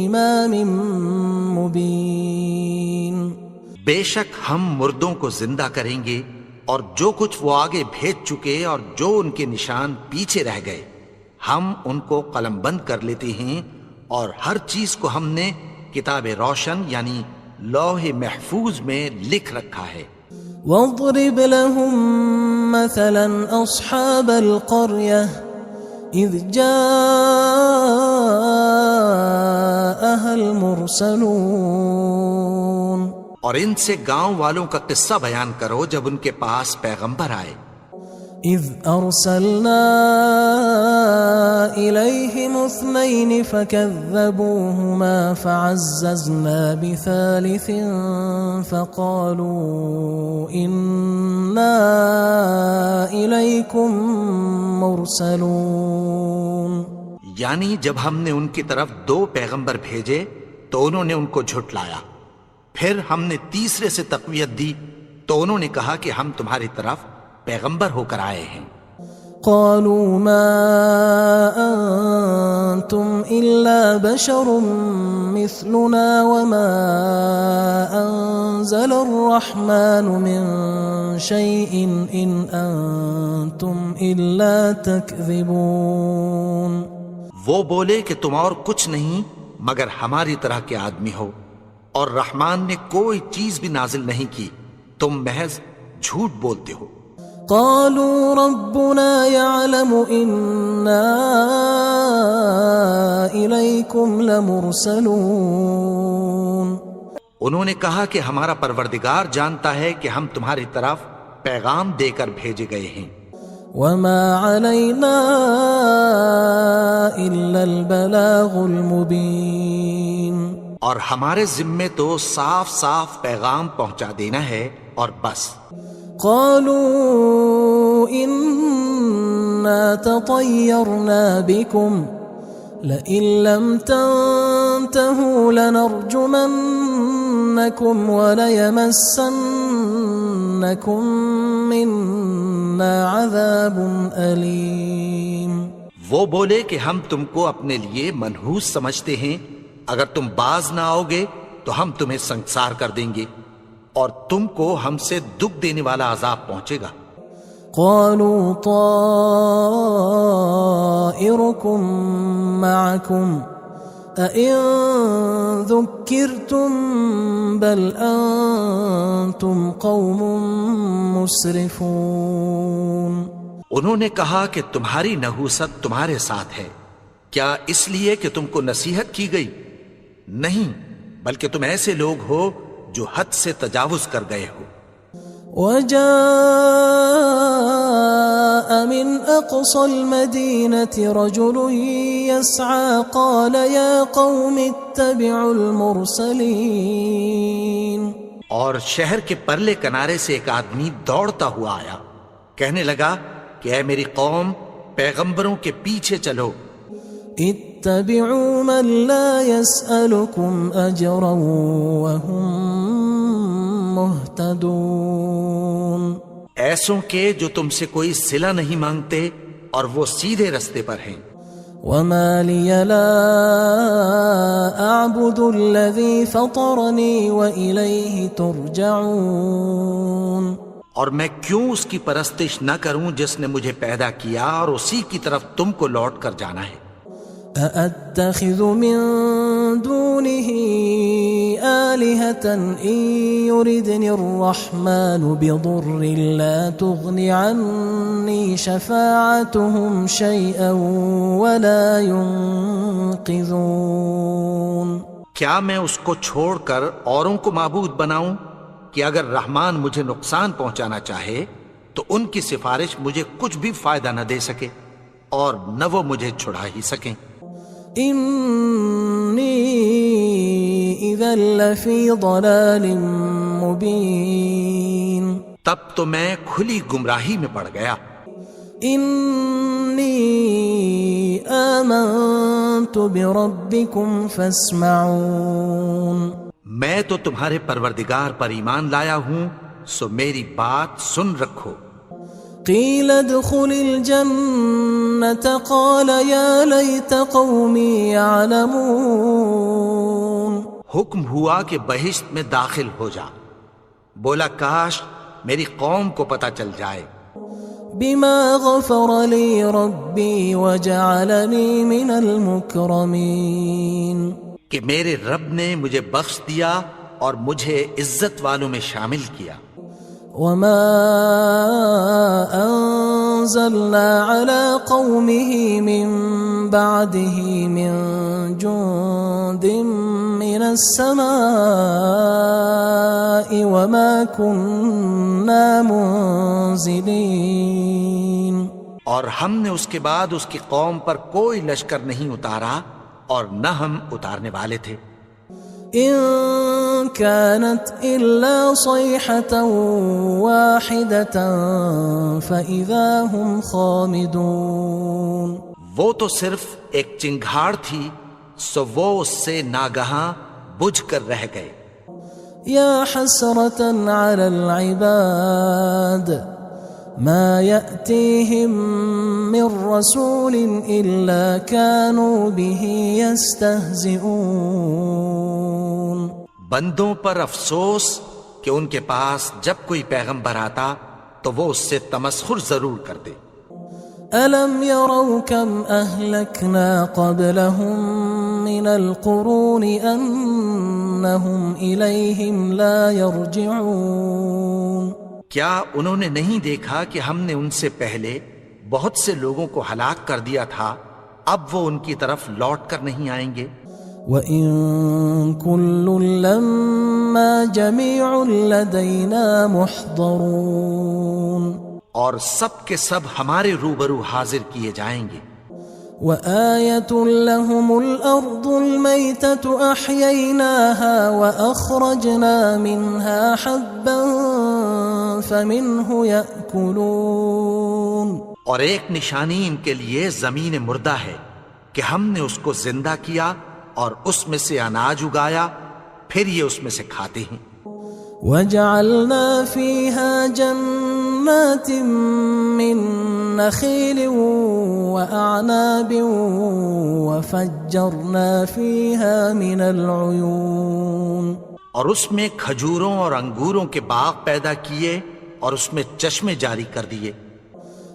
إمام مبين۔ بے شک ہم مردوں کو زندہ کریں گے اور جو کچھ وہ آگے بھیج چکے اور جو ان کے نشان پیچھے رہ گئے ہم ان کو قلم بند کر لیتے ہیں، اور ہر چیز کو ہم نے کتاب روشن یعنی لوح محفوظ میں لکھ رکھا ہے۔ واضرب لهم مثلا أصحاب القرية إذ جاءها المرسلون، اور ان سے گاؤں والوں کا قصہ بیان کرو جب ان کے پاس پیغمبر آئے۔ إذ أرسلنا إليهم 2 فكذبوهما فعززنا بثالث فقالوا إنا إليكم مرسلون۔ یعنی جب ہم نے ان کی طرف 2 پیغمبر بھیجے تو انہوں نے ان کو جھٹلایا، پھر ہم نے تیسرے سے تقویت دی تو انہوں نے کہا کہ ہم تمہاری طرف پیغمبر ہو کر آئے ہیں۔ قالوا ما أنتم إلا بشر مثلنا وما أنزل الرحمن من شيء إن أنتم إلا تكذبون۔ وہ بولے کہ تم اور کچھ نہیں مگر ہماری طرح کے آدمی ہو، اور رحمان نے کوئی چیز بھی نازل نہیں کی، تم محض جھوٹ بولتے ہو۔ قالوا ربنا يعلم إنا إليكم لمرسلون۔ انہوں نے کہا کہ ہمارا پروردگار جانتا ہے کہ ہم تمہاری طرف پیغام دے کر بھیجے گئے ہیں۔ وما علينا إلا البلاغ المبين۔ اور ہمارے ذمے تو صاف صاف پیغام پہنچا دینا ہے اور بس۔ قالوا إنا تطيرنا بكم لئن لم تنتهوا لنرجمنكم وليمسنكم منا عذاب أليم۔ وہ بولے کہ ہم تم کو اپنے لیے منحوس سمجھتے ہیں، اگر تم باز نہ آؤ گے تو ہم تمہیں سنگسار کر دیں گے اور تم کو ہم سے دکھ دینے والا عذاب پہنچے گا۔ قالوا طائركم معكم أئن ذكرتم بل أنتم قوم مسرفون۔ انہوں نے کہا کہ تمہاری نحوست تمہارے ساتھ ہے، کیا اس لیے کہ تم کو نصیحت کی گئی؟ نہیں، بلکہ تم ایسے لوگ ہو جو حد سے تجاوز کر گئے ہو۔ وجاء من أقصى المدينة رجل يسعى قال يا قوم اتبعوا المرسلين۔ اور شہر کے پرلے کنارے سے ایک آدمی دوڑتا ہوا آیا، کہنے لگا کہ اے میری قوم، پیغمبروں کے پیچھے چلو۔ اتبعوا من لا يسألكم أجرا وهم مهتدون۔ ایسوں کے جو تم سے کوئی صلہ نہیں مانگتے اور وہ سیدھے رستے پر ہیں۔ وما لي لا أعبد الذي فطرني وإليه ترجعون۔ اور میں کیوں اس کی پرستش نہ کروں جس نے مجھے پیدا کیا اور اسی کی طرف تم کو لوٹ کر جانا ہے۔ أأتخذ من دونه آلهة إن يردني الرحمن بضر لا تغن عني شفاعتهم شيئا ولا ينقذون۔ کیا میں اس کو چھوڑ کر اوروں کو معبود بناؤں کہ اگر رحمان مجھے نقصان پہنچانا چاہے تو ان کی سفارش مجھے کچھ بھی فائدہ نہ دے سکے اور نہ وہ مجھے چھڑا ہی سکیں۔ انی اذا لفی ضلال مبین، تب تو میں کھلی گمراہی میں پڑ گیا۔ انی آمنت بربکم فاسمعون، میں تو تمہارے پروردگار پر ایمان لایا ہوں، سو میری بات سن رکھو۔ قیل ادخل الجنة قال یا لیت قومی یعلمون، حکم ہوا کہ بہشت میں داخل ہو جا، بولا کاش میری قوم کو پتہ چل جائے۔ بما غفر لی ربی وجعلنی من المکرمین، کہ میرے رب نے مجھے بخش دیا اور مجھے عزت والوں میں شامل کیا۔ وما انزلنا على قومه من بعده من جند من السماء وما كنا منزلين، اور ہم نے اس کے بعد اس کی قوم پر کوئی لشکر نہیں اتارا اور نہ ہم اتارنے والے تھے۔ ان كانت الا صيحة واحدة فاذا هم خامدون، وہ تو صرف ایک چنگھاڑ تھی، سو وہ اس سے ناگہاں بجھ کر رہ گئے۔ یا حسرة على العباد ما يأتيهم من رسول إلا كانوا به يستهزئون، بندوں پر افسوس کہ ان کے پاس جب کوئی پیغمبر آتا تو وہ اس سے تمسخر ضرور کرتے۔ ألم يروا كم أهلكنا قبلهم من القرون أنهم إليهم لا يرجعون، کیا انہوں نے نہیں دیکھا کہ ہم نے ان سے پہلے بہت سے لوگوں کو ہلاک کر دیا تھا، اب وہ ان کی طرف لوٹ کر نہیں آئیں گے۔ وَإِن كُلٌّ لَمَّا جَمِيعٌ لَدَيْنَا مُحْضَرُونَ، اور سب کے سب ہمارے روبرو حاضر کیے جائیں گے۔ وَآيَةٌ لَهُمُ الْأَرْضُ الْمَيْتَةُ أَحْيَيْنَاهَا وَأَخْرَجْنَا مِنْهَا حَبًّا فَمِنْهُ يَأْكُلُونَ، اور ایک نشانی ان کے لیے زمین مردہ ہے کہ ہم نے اس کو زندہ کیا اور اس میں سے اناج اگایا، پھر یہ اس میں سے کھاتے ہیں۔ وَجَعَلْنَا فِيهَا جَنَّاتٍ مِّن نَخِيلٍ وَأَعْنَابٍ وَفَجَّرْنَا فِيهَا مِنَ الْعُيُونِ، اور اس میں کھجوروں اور انگوروں کے باغ پیدا کیے اور اس میں چشمے جاری کر دیے۔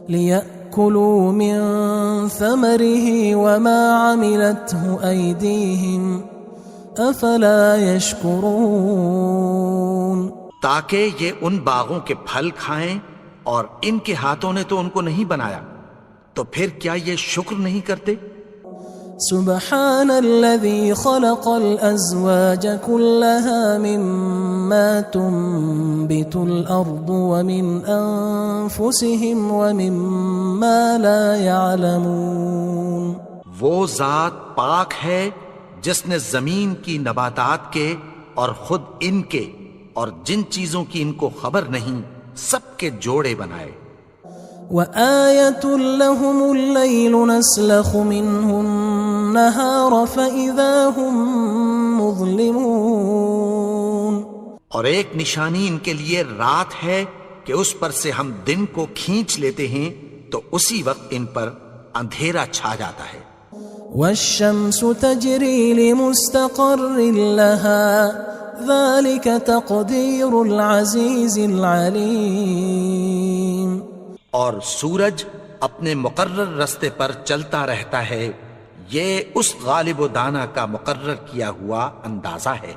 لِيَأْكُلُوا مِن ثَمَرِهِ وَمَا عَمِلَتْهُ أَيْدِيهِمْ أَفَلَا يَشْكُرُونَ، تاکہ یہ ان باغوں کے پھل کھائیں اور ان کے ہاتھوں نے تو ان کو نہیں بنایا، تو پھر کیا یہ شکر نہیں کرتے؟ سبحان الذي خلق الأزواج كلها مما تنبت الأرض ومن أنفسهم ومما لا يعلمون، وہ ذات پاک ہے جس نے زمین کی نباتات کے اور خود ان کے اور جن چیزوں کی ان کو خبر نہیں سب کے جوڑے بنائے۔ وآية لهم الليل نسلخ منه النهار فإذا هم مظلمون، اور ایک نشانی ان کے لیے رات ہے کہ اس پر سے ہم دن کو کھینچ لیتے ہیں تو اسی وقت ان پر اندھیرا چھا جاتا ہے۔ والشمس تجري لمستقر لها ذلك تقدير العزيز العليم، اور سورج اپنے مقرر رستے پر چلتا رہتا ہے، یہ اس غالب و دانا کا مقرر کیا ہوا اندازہ ہے۔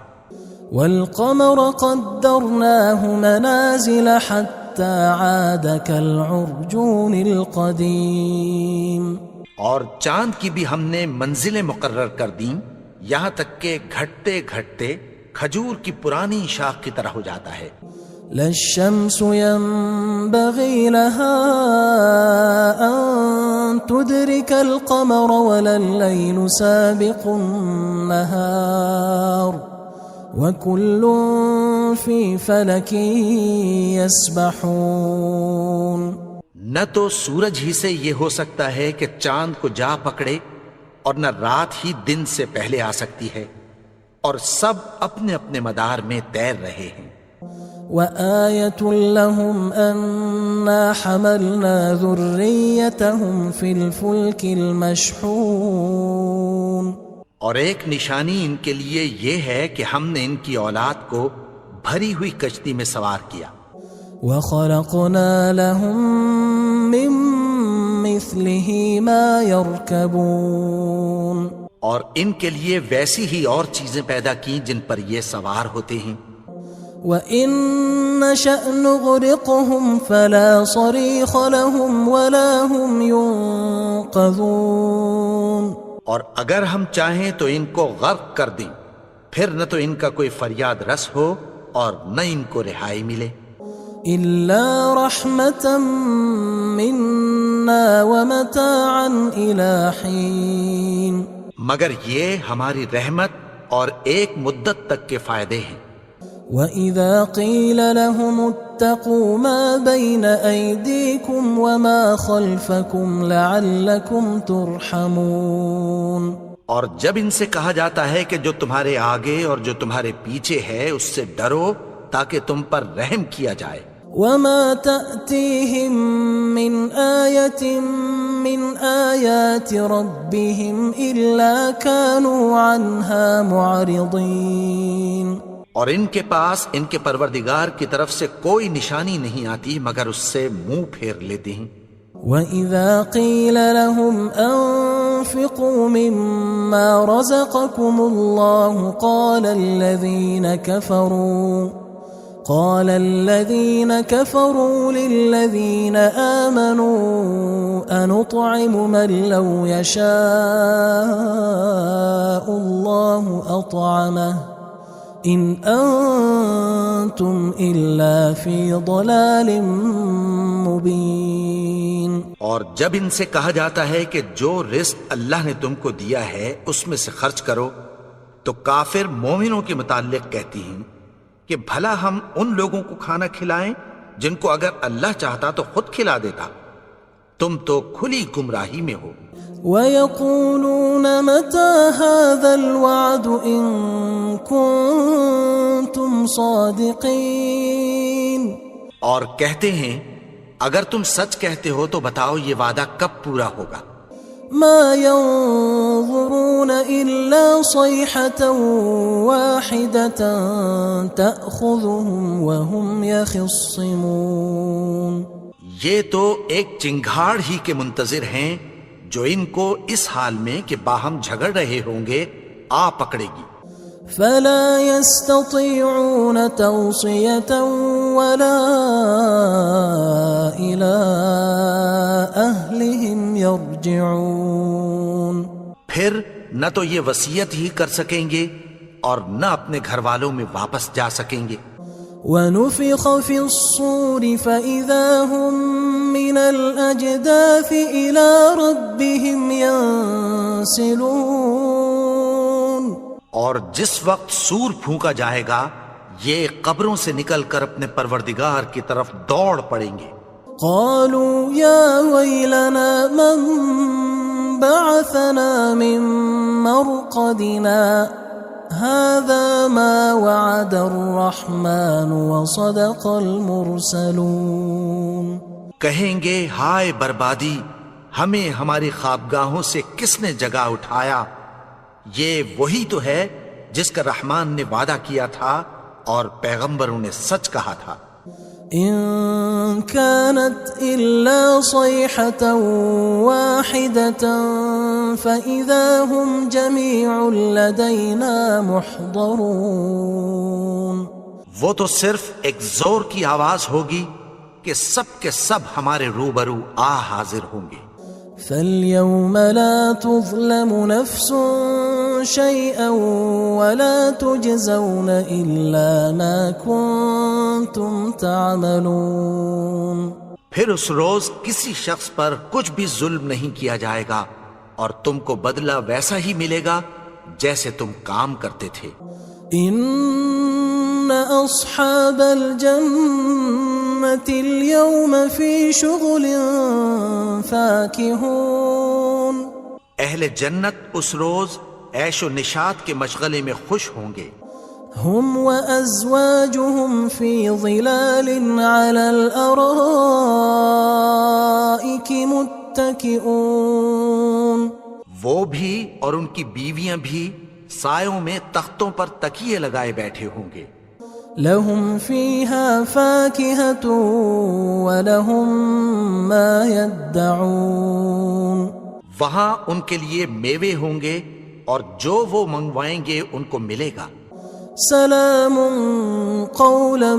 والقمر قدرناه منازل حتى عاد كالعرجون القديم، اور چاند کی بھی ہم نے منزلیں مقرر کر دیں یہاں تک کہ گھٹتے گھٹتے کھجور کی پرانی شاخ کی طرح ہو جاتا ہے. لا الشمس ينبغي لها أن تدرك القمر ولا الليل سابق النهار وكل في فلك يسبحون. نہ تو سورج ہی سے یہ ہو سکتا ہے کہ چاند کو جا پکڑے اور نہ رات ہی دن سے پہلے آ سکتی ہے، اور سب اپنے اپنے مدار میں تیر رہے ہیں. وآية لهم أنا حملنا ذريتهم في الفلك المشحون. اور ایک نشانی ان کے لیے یہ ہے کہ ہم نے ان کی اولاد کو بھری ہوئی کشتی میں سوار کیا. وخلقنا لهم من مثله ما يركبون. اور ان کے لیے ویسی ہی اور چیزیں پیدا کی جن پر یہ سوار ہوتے ہیں. وَإِن نَّشَأْ نُغْرِقْهُمْ فَلَا صَرِيخَ لَهُمْ وَلَا هُمْ يُنقَذُونَ. اور اگر ہم چاہیں تو ان کو غرق کر دیں، پھر نہ تو ان کا کوئی فریاد رس ہو اور نہ ان کو رہائی ملے. إِلَّا رَحْمَةً مِّنَّا وَمَتَاعًا إِلَى حِينٍ. مگر یہ ہماری رحمت اور ایک مدت تک کے فائدے ہیں. وَإِذَا قِيلَ لَهُمُ اتَّقُوا مَا بَيْنَ أَيْدِيكُمْ وَمَا خَلْفَكُمْ لَعَلَّكُمْ تُرْحَمُونَ. اور جب ان سے کہا جاتا ہے کہ جو تمہارے آگے اور جو تمہارے پیچھے ہے اس سے ڈرو تاکہ تم پر رحم کیا جائے. وَمَا تَأْتِيهِم مِّنْ آيَةٍ مِّنْ آيَاتِ رَبِّهِمْ إِلَّا كَانُوا عَنْهَا مُعْرِضِينَ. اور ان کے پاس ان کے پروردگار کی طرف سے کوئی نشانی نہیں آتی مگر اس سے منہ پھیر لیتے ہیں. وَإِذَا قِيلَ لَهُمْ أَنفِقُوا مِمَّا رَزَقَكُمُ اللَّهُ قَالَ الَّذِينَ كَفَرُوا لِلَّذِينَ آمَنُوا أَنُطْعِمُ مَن لَّوْ يَشَاءُ اللَّهُ أَطْعَمَهُ إِنْ أَنْتُمْ إِلَّا فِي ضَلَالٍ مُبِينٍ. اور جب ان سے کہا جاتا ہے کہ جو رزق اللہ نے تم کو دیا ہے اس میں سے خرچ کرو، تو کافر مومنوں کے متعلق کہتی ہیں کہ بھلا ہم ان لوگوں کو کھانا کھلائیں جن کو اگر اللہ چاہتا تو خود کھلا دیتا. تم تو کھلی گمراہی میں ہو. وَيَقُولُونَ مَتَى هَذَا الْوَعْدُ إِن كُنتُمْ صَادِقِينَ. اور کہتے ہیں اگر تم سچ کہتے ہو تو بتاؤ یہ وعدہ کب پورا ہوگا. مَا يَنظُرُونَ إِلَّا صَيْحَةً وَاحِدَةً تَأْخُذُهُمْ وَهُمْ يَخِصِّمُونَ. یہ تو ایک چنگھاڑ ہی کے منتظر ہیں جو ان کو اس حال میں کہ باہم جھگڑ رہے ہوں گے آ پکڑے گی. فَلَا يَسْتَطِيعُونَ تَوْصِيَةً وَلَا إِلَىٰ أَهْلِهِمْ يَرْجِعُونَ. پھر نہ تو یہ وصیت ہی کر سکیں گے اور نہ اپنے گھر والوں میں واپس جا سکیں گے. وَنُفِخَ فِي الصُّورِ فَإِذَا هُم مِّنَ الْأَجْدَاثِ إِلَىٰ رَبِّهِمْ يَنسِلُونَ. اور جس وقت سور پھونکا جائے گا یہ قبروں سے نکل کر اپنے پروردگار کی طرف دوڑ پڑیں گے. قالوا يا ويلنا من بعثنا من مرقدنا هذا ما وعد الرحمن وصدق المرسلون. کہیں گے ہائے بربادی، ہمیں ہماری خوابگاہوں سے کس نے جگا اٹھایا؟ یہ وہی تو ہے جس کا رحمان نے وعدہ کیا تھا اور پیغمبروں نے سچ کہا تھا. إن كانت إلا صيحة واحدة فإذا هم جميع لدينا محضرون. وہ تو صرف ایک زور کی آواز ہوگی کہ سب کے سب ہمارے روبرو حاضر ہوں گے. فاليوم لا تظلم نفس شيئا ولا تجزون إلا ما كنتم تعملون. پھر اس روز کسی شخص پر کچھ بھی ظلم نہیں کیا جائے گا اور تم کو بدلہ ویسا ہی ملے گا جیسے تم کام کرتے تھے. ان اصحاب الجنة اليوم في شغل فاكهون. اہل جنت اس روز عیش و نشاط کے مشغلے میں خوش ہوں گے. هم وأزواجهم في ظلال على الأرائك متكئون. وہ بھی اور ان کی بیویاں بھی سایوں میں تختوں پر تکیے لگائے بیٹھے ہوں گے. لهم فيها فاكهة ولهم ما يدعون. وہاں ان کے لیے میوے ہوں گے اور جو وہ منگوائیں گے ان کو ملے گا. سلام قولا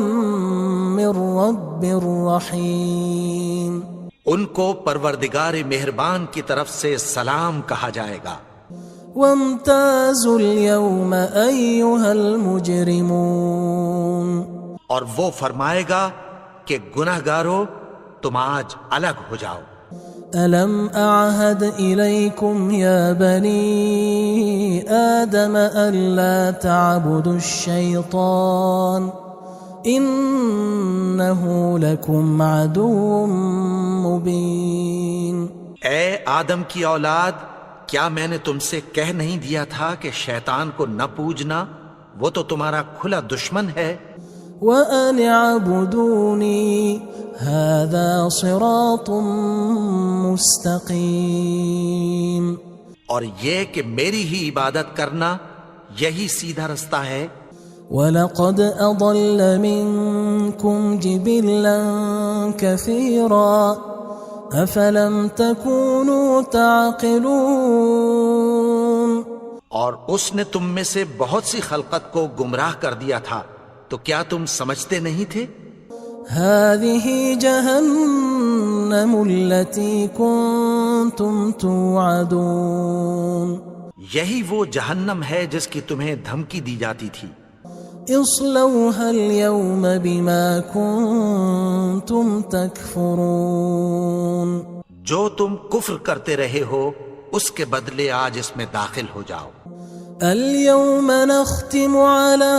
من رب رحیم. ان کو پروردگار مہربان کی طرف سے سلام کہا جائے گا. وامتازوا اليوم أيها المجرمون. اور وہ فرمائے گا کہ گناہگارو تم آج الگ ہو جاؤ. ألم أعهد إليكم يا بني آدم ألا تعبدوا الشيطان إنه لكم عدو مبين. اے آدم کی اولاد، کیا میں نے تم سے کہہ نہیں دیا تھا کہ شیطان کو نہ پوجنا، وہ تو تمہارا کھلا دشمن ہے. وَأَنِ اعْبُدُونِي هَذَا صِرَاطٌ مُسْتَقِيمٌ. اور یہ کہ میری ہی عبادت کرنا یہی سیدھا رستہ ہے. وَلَقَدْ أَضَلَّ مِنْكُمْ جِبِلًّا كَثِيرًا أَفَلَمْ تَكُونُوا تَعْقِلُونَ. اور اس نے تم میں سے بہت سی خلقت کو گمراہ کر دیا تھا، تو کیا تم سمجھتے نہیں تھے؟ هذه جهنم التي كنتم توعدون. یہی وہ جہنم ہے جس کی تمہیں دھمکی دی جاتی تھی. اصلوها اليوم بما كنتم تكفرون. جو تم کفر کرتے رہے ہو اس کے بدلے آج اس میں داخل ہو جاؤ. اليوم نختم على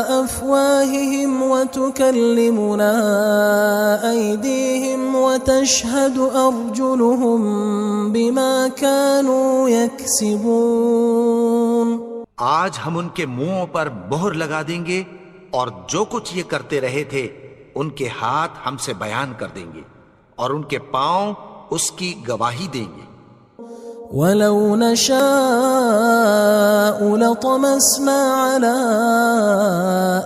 أفواههم وتكلمنا أيديهم وتشهد أرجلهم بما كانوا يكسبون. آج ہم ان کے منہوں پر مہر لگا دیں گے اور جو کچھ یہ کرتے رہے تھے ان کے ہاتھ ہم سے بیان کر دیں گے اور ان کے پاؤں اس کی گواہی دیں گے. وَلَوْ نَشَاءُ لَطَمَسْنَا عَلَىٰ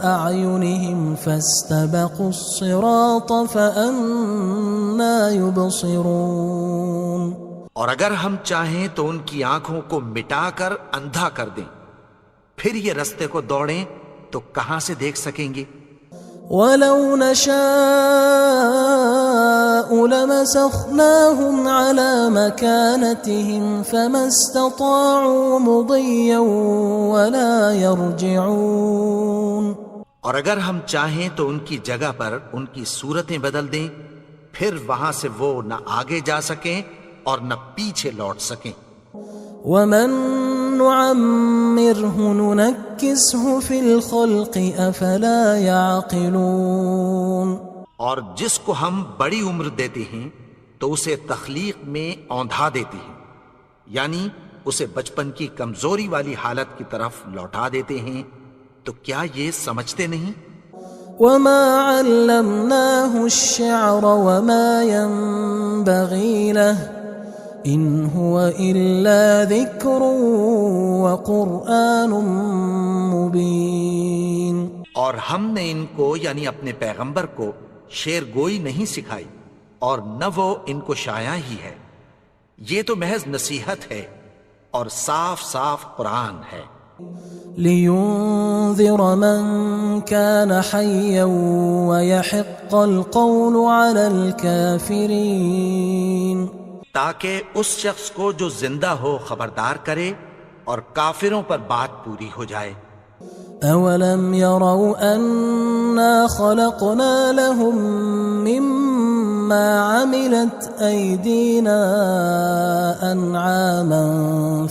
أَعْيُنِهِمْ فَاسْتَبَقُوا الصِّرَاطَ فَأَنَّىٰ يُبْصِرُونَ. اور اگر ہم چاہیں تو ان کی آنکھوں کو مٹا کر اندھا کر دیں، پھر یہ رستے کو دوڑیں تو کہاں سے دیکھ سکیں گے. وَلَوْ نَشَاءُ لَمَسَخْنَاهُمْ عَلَىٰ مَكَانَتِهِمْ فَمَا اسْتَطَاعُوا مُضِيًّا وَلَا يَرْجِعُونَ. اور اگر ہم چاہیں تو ان کی جگہ پر ان کی صورتیں بدل دیں، پھر وہاں سے وہ نہ آگے جا سکیں اور نہ پیچھے لوٹ سکیں. وَمَن نُعَمِّرْهُ نُنَكِّسْهُ فِي الْخَلْقِ أَفَلَا يَعْقِلُونَ. اور جس کو ہم بڑی عمر دیتے ہیں تو اسے تخلیق میں اوندھا دیتے ہیں، یعنی اسے بچپن کی کمزوری والی حالت کی طرف لوٹا دیتے ہیں. تو کیا یہ سمجھتے نہیں؟ وَمَا عَلَّمْنَاهُ الشِّعْرَ وَمَا يَنبَغِي لَهُ إِنْ هُوَ إِلَّا ذِكْرٌ وَقُرْآنٌ مُبِينٌ. اور ہم نے ان کو یعنی اپنے پیغمبر کو شعر گوئی نہیں سکھائی اور نہ وہ ان کو شاعر ہی ہے، یہ تو محض نصیحت ہے اور صاف صاف قرآن ہے. لِيُنذِرَ مَن كَانَ حَيًّا وَيَحِقَّ الْقَوْلُ عَلَى الْكَافِرِينَ. تاکہ اس شخص کو جو زندہ ہو خبردار کرے اور کافروں پر بات پوری ہو جائے۔ أولم يروا أنا خلقنا لهم مما عملت أيدينا أنعاما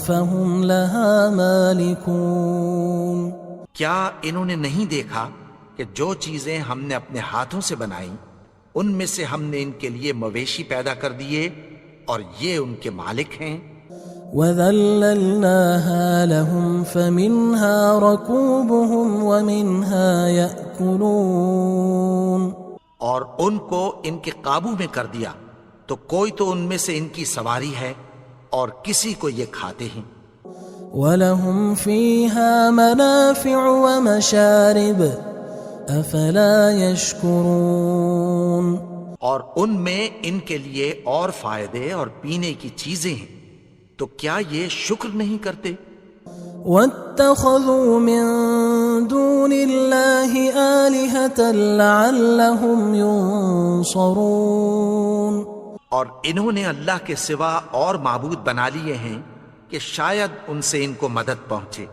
فهم لها مالكون؟ کیا انہوں نے نہیں دیکھا کہ جو چیزیں ہم نے اپنے ہاتھوں سے بنائیں ان میں سے ہم نے ان کے لیے مویشی پیدا کر دیے اور یہ ان کے مالک ہیں۔ وَذَلَّلْنَاهَا لَهُمْ فَمِنْهَا رَكُوبُهُمْ وَمِنْهَا يَأْكُلُونَ، اور ان کو ان کے قابو میں کر دیا تو کوئی تو ان میں سے ان کی سواری ہے اور کسی کو یہ کھاتے ہیں۔ وَلَهُمْ فِيهَا مَنَافِعُ وَمَشَارِبُ أَفَلَا يَشْكُرُونَ، اور ان میں ان کے لیے اور فائدے اور پینے کی چیزیں ہیں تو کیا یہ شکر نہیں کرتے؟ وَاتَّخَذُوا مِن دُونِ اللَّهِ آلِهَةً لَعَلَّهُمْ يُنصَرُونَ، اور انہوں نے اللہ کے سوا اور معبود بنا لیے ہیں کہ شاید ان سے ان کو مدد پہنچے۔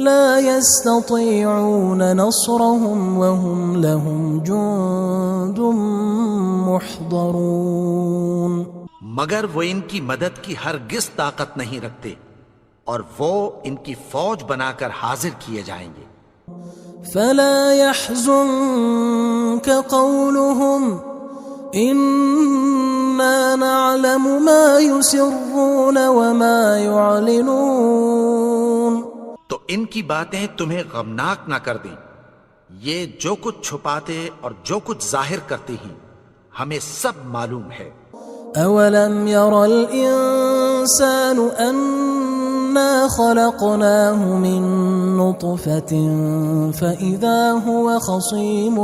لا يستطيعون نصرهم وهم لهم جند محضرون، مگر وہ ان کی مدد کی ہرگز طاقت نہیں رکھتے اور وہ ان کی فوج بنا کر حاضر کیے جائیں گے۔ فلا يحزنك قولهم إنا نعلم ما يسرون وما يعلنون، تو ان کی باتیں تمہیں غمناک نہ کر دیں، یہ جو کچھ چھپاتے اور جو کچھ ظاہر کرتے ہیں ہمیں سب معلوم ہے۔ أولم ير الإنسان أنا خلقناه من نطفة فإذا هو خصيم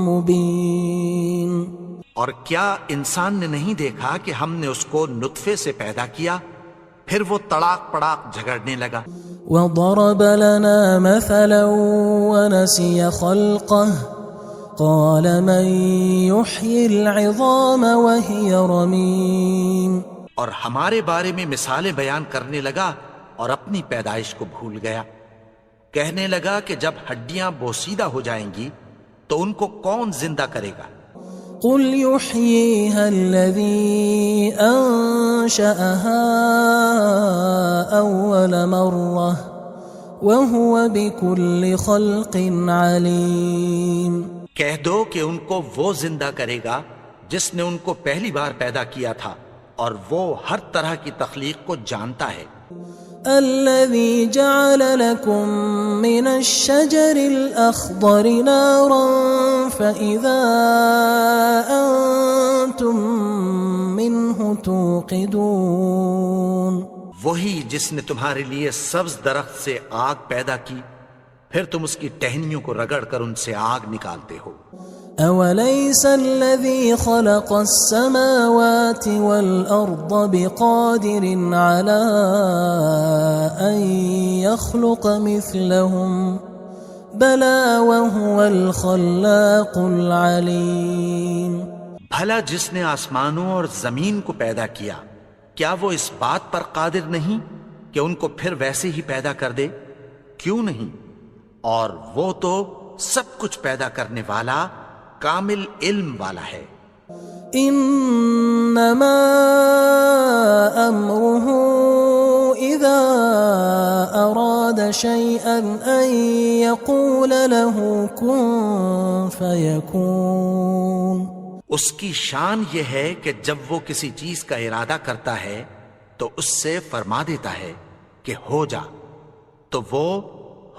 مبين، اور کیا انسان نے نہیں دیکھا کہ ہم نے اس کو نطفے سے پیدا کیا پھر وہ تڑاک پڑاک جھگڑنے لگا۔ وضرب لنا مثلا ونسي خلقه قال من يحيي العظام وهي رميم، اور ہمارے بارے میں مثالیں بیان کرنے لگا اور اپنی پیدائش کو بھول گیا۔ کہنے لگا کہ جب ہڈیاں بوسیدہ ہو جائیں گی تو ان کو کون زندہ کرے گا؟ قل يحييها الذي أنشأها أول مرة وهو بكل خلق عليم، کہہ دو کہ ان کو وہ زندہ کرے گا جس نے ان کو پہلی بار پیدا کیا تھا اور وہ ہر طرح کی تخلیق کو جانتا ہے۔ الذي جعل لكم من الشجر الأخضر نارا فإذا أنتم منه توقدون، وہی جس نے تمہارے لیے سبز درخت سے آگ پیدا کی پھر تم اس کی ٹہنیوں کو رگڑ کر ان سے آگ نکالتے ہو۔ أوليس الذي خلق السماوات والأرض بقادر على أن يخلق مثلهم بلى وهو الخلاق العليم، بھلا جس نے آسمانوں اور زمین کو پیدا کیا کیا وہ اس بات پر قادر نہیں کہ ان کو پھر ویسے ہی پیدا کر دے؟ کیوں نہیں؟ اور وہ تو سب کچھ پیدا کرنے والا کامل علم والا ہے۔ انما امره اذا اراد شيئا ان يقول له كن فيكون، اس کی شان یہ ہے کہ جب وہ کسی چیز کا ارادہ کرتا ہے تو اس سے فرما دیتا ہے کہ ہو جا، تو وہ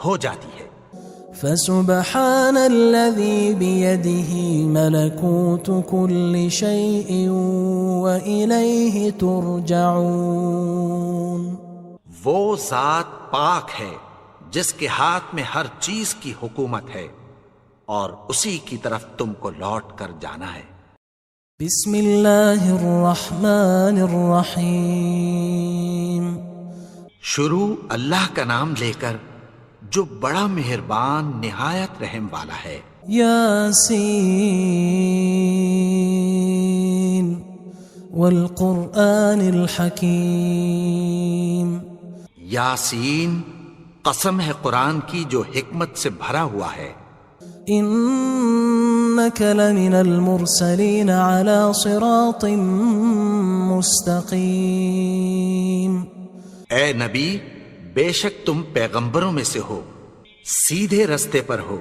ہو جاتی ہے۔ فسبحان الذي بيده ملكوت كل شيء وإليه ترجعون، وہ ذات پاک ہے جس کے ہاتھ میں ہر چیز کی حکومت ہے اور اسی کی طرف تم کو لوٹ کر جانا ہے۔ بسم اللہ الرحمن الرحیم، شروع اللہ کا نام لے کر جو بڑا مہربان نہایت رحم والا ہے۔ یاسین والقرآن الحکیم، یاسین، قسم ہے قرآن کی جو حکمت سے بھرا ہوا ہے. إنك لمن المرسلين على صراط مستقيم. اے نبی، بے شک تم پیغمبروں میں سے ہو، سیدھے رستے پر ہو.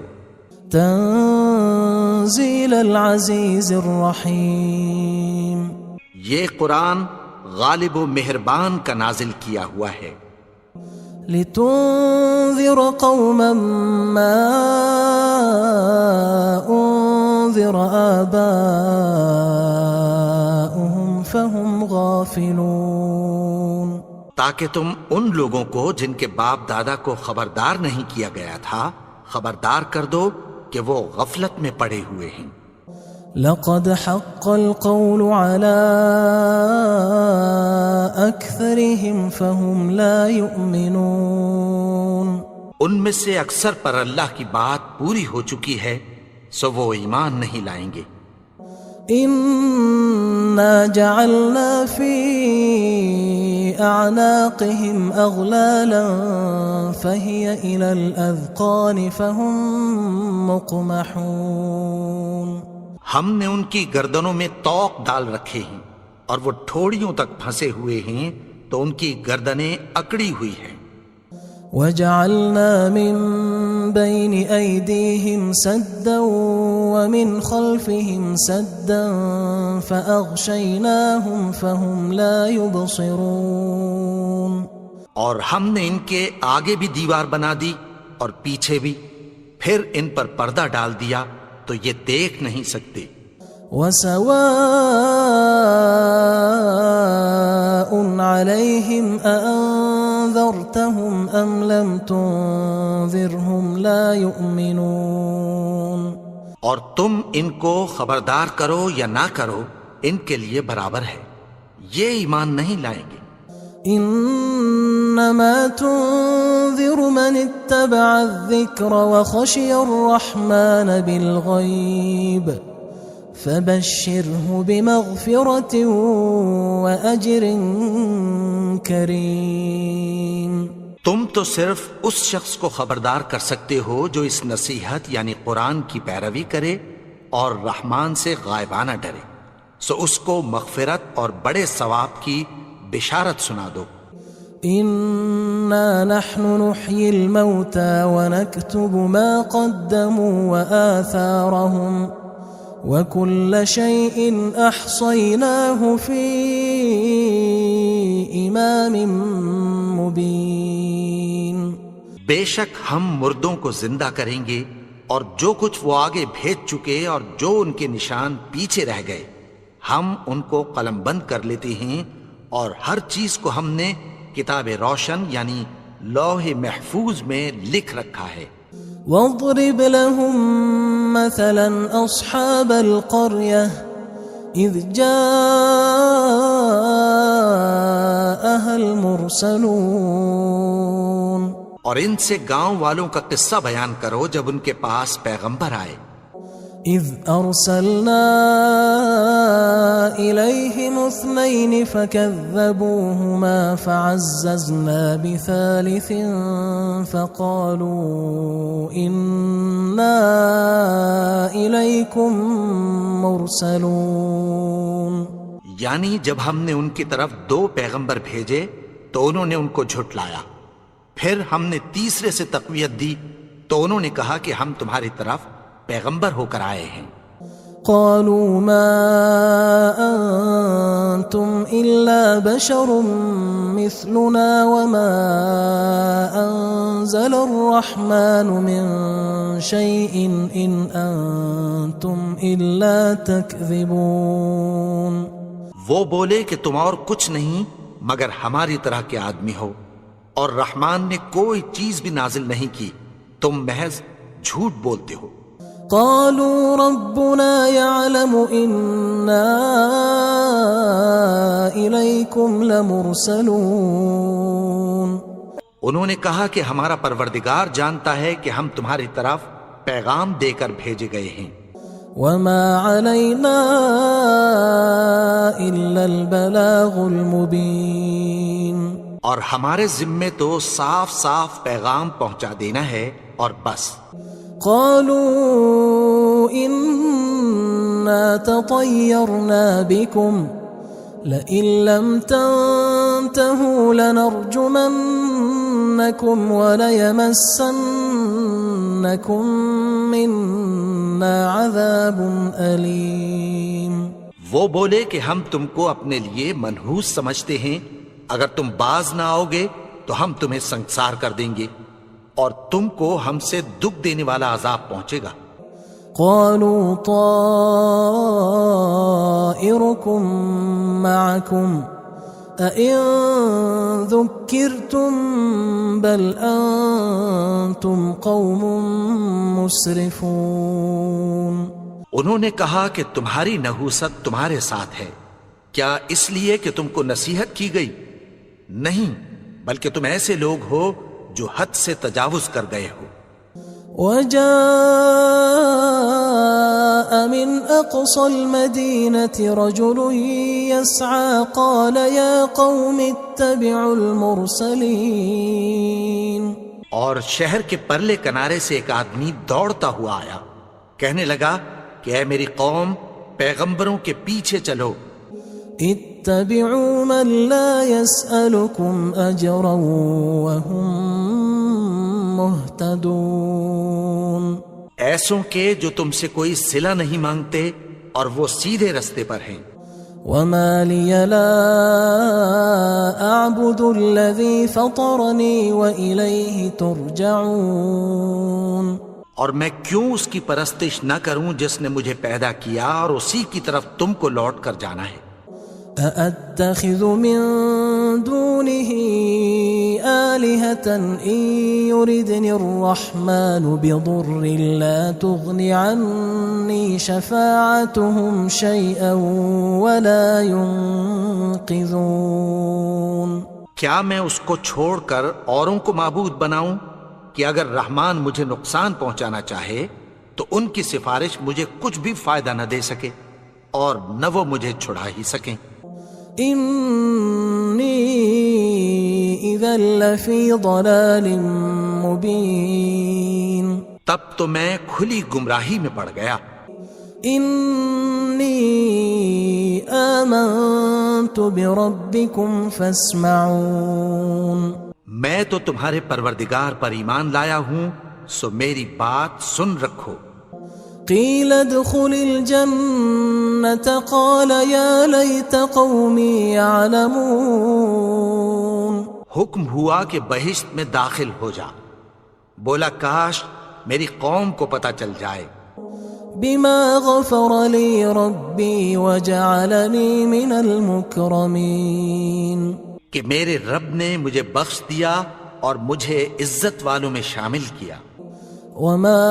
تنزيل العزيز الرحيم. یہ قرآن غالب و مہربان کا نازل کیا ہوا ہے. لتنذر قوما ما أنذر آباؤهم فهم غافلون. تاکہ تم ان لوگوں کو جن کے باپ دادا کو خبردار نہیں کیا گیا تھا خبردار کر دو کہ وہ غفلت میں پڑے ہوئے ہیں. لقد حق القول على أكثرهم فهم لا يؤمنون. ان میں سے اکثر پر اللہ کی بات پوری ہو چکی ہے سو وہ ایمان نہیں لائیں گے. إنا جعلنا في أعناقهم أغلالا فهي إلى الأذقان فهم مقمحون. ہم نے ان کی گردنوں میں طوق ڈال رکھے ہیں اور وہ ٹھوڑیوں تک پھنسے ہوئے ہیں تو ان کی گردنیں اکڑی ہوئی ہیں. وجعلنا من بين أيديهم سدا ومن خلفهم سدا فأغشيناهم فهم لا يبصرون. اور ہم نے ان کے آگے بھی دیوار بنا دی اور پیچھے بھی، پھر ان پر پردہ ڈال دیا تو یہ دیکھ نہیں سکتے. وَسَوَاءٌ عَلَيْهِمْ أَأَنذَرْتَهُمْ أَمْ لَمْ تُنذِرْهُمْ لَا يُؤْمِنُونَ. اور تم ان کو خبردار کرو یا نہ کرو ان کے لیے برابر ہے، یہ ایمان نہیں لائیں گے. انما تنذر من اتبع الذکر وخشی الرحمن بالغیب فبشره بمغفرة وأجر کریم. تم تو صرف اس شخص کو خبردار کر سکتے ہو جو اس نصیحت یعنی قرآن کی پیروی کرے اور رحمان سے غائبانہ ڈرے، سو اس کو مغفرت اور بڑے ثواب کی بشارت سنا دو. إنا نحن نحيي الموتى ونكتب ما قدموا وآثارهم وكل شيء أحصيناه في إمام مبين. بے شک ہم مردوں کو زندہ کریں گے اور جو کچھ وہ آگے بھیج چکے اور جو ان کے نشان پیچھے رہ گئے ہم ان کو قلم بند کر لیتے ہیں، اور ہر چیز کو ہم نے کتاب روشن یعنی لوح محفوظ میں لکھ رکھا ہے. واضرب لهم مثلا أصحاب القرية إذ جاءها المرسلون. اور ان سے گاؤں والوں کا قصہ بیان کرو جب ان کے پاس پیغمبر آئے. إذ أرسلنا إليهم 2 فكذبوهما فعززنا بثالث فقالوا إنا إليكم مرسلون. یعنی جب ہم نے ان کی طرف 2 پیغمبر بھیجے تو انہوں نے ان کو جھٹلایا، پھر ہم نے تیسرے سے تقویت دی تو انہوں نے کہا کہ ہم تمہاری طرف پیغمبر ہو کر آئے ہیں. قالوا ما أنتم إلا بشر مثلنا وما أنزل الرحمن من شيء إن أنتم إلا تكذبون. وہ بولے کہ تم اور کچھ نہیں مگر ہماری طرح کے آدمی ہو، اور رحمان نے کوئی چیز بھی نازل نہیں کی، تم محض جھوٹ بولتے ہو. قالوا ربنا يعلم إنا إليكم لمرسلون. انہوں نے کہا کہ ہمارا پروردگار جانتا ہے کہ ہم تمہاری طرف پیغام دے کر بھیجے گئے ہیں. وما علينا إلا البلاغ المبين. اور ہمارے ذمے تو صاف صاف پیغام پہنچا دینا ہے اور بس. قالوا إنا تطيرنا بكم لئن لم تنتهوا لنرجمنكم وليمسنكم منا عذاب أليم. وہ بولے کہ ہم تم کو اپنے لیے منحوس سمجھتے ہیں، اگر تم باز نہ آؤ گے تو ہم تمہیں سنگسار کر دیں گے اور تم کو ہم سے دکھ دینے والا عذاب پہنچے گا. قالوا طائركم معكم أئن ذكرتم بل أنتم قوم مسرفون. انہوں نے کہا کہ تمہاری نحوست تمہارے ساتھ ہے، کیا اس لیے کہ تم کو نصیحت کی گئی؟ نہیں، بلکہ تم ایسے لوگ ہو جو حد سے تجاوز کر گئے ہو. وجاء من أقصى المدينة رجل يسعى قال يا قوم اتبعوا المرسلين. اور شہر کے پرلے کنارے سے ایک آدمی دوڑتا ہوا آیا، کہنے لگا کہ اے میری قوم، پیغمبروں کے پیچھے چلو. اتبعوا من لا يسألكم أجرا وهم مهتدون. ایسوں کے جو تم سے کوئی صلہ نہیں مانگتے اور وہ سیدھے رستے پر ہیں. وما لي لا أعبد الذي فطرني وإليه ترجعون. اور میں کیوں اس کی پرستش نہ کروں جس نے مجھے پیدا کیا اور اسی کی طرف تم کو لوٹ کر جانا ہے. أأتخذ من دونه آلهة إن يردني الرحمن بضر لا تغن عني شفاعتهم شيئا ولا ينقذون. کیا میں اس کو چھوڑ کر اوروں کو معبود بناؤں کہ اگر رحمان مجھے نقصان پہنچانا چاہے تو ان کی سفارش مجھے کچھ بھی فائدہ نہ دے سکے اور نہ وہ مجھے چھڑا ہی سکیں. إني إذا لفي ضلال مبين. تب تو میں کھلی گمراہی میں پڑ گیا. إني آمنت بربكم فاسمعون. میں تو تمہارے پروردگار پر ایمان لایا ہوں، سو میری بات سن رکھو. قيل ادخل الجنة قال يا ليت قومي يعلمون. حکم ہوا کہ بہشت میں داخل ہو جا. بولا کاش میری قوم کو پتہ چل جائے. بما غفر لي ربي وجعلني من المكرمين. کہ میرے رب نے مجھے بخش دیا اور مجھے عزت والوں میں شامل کیا. وما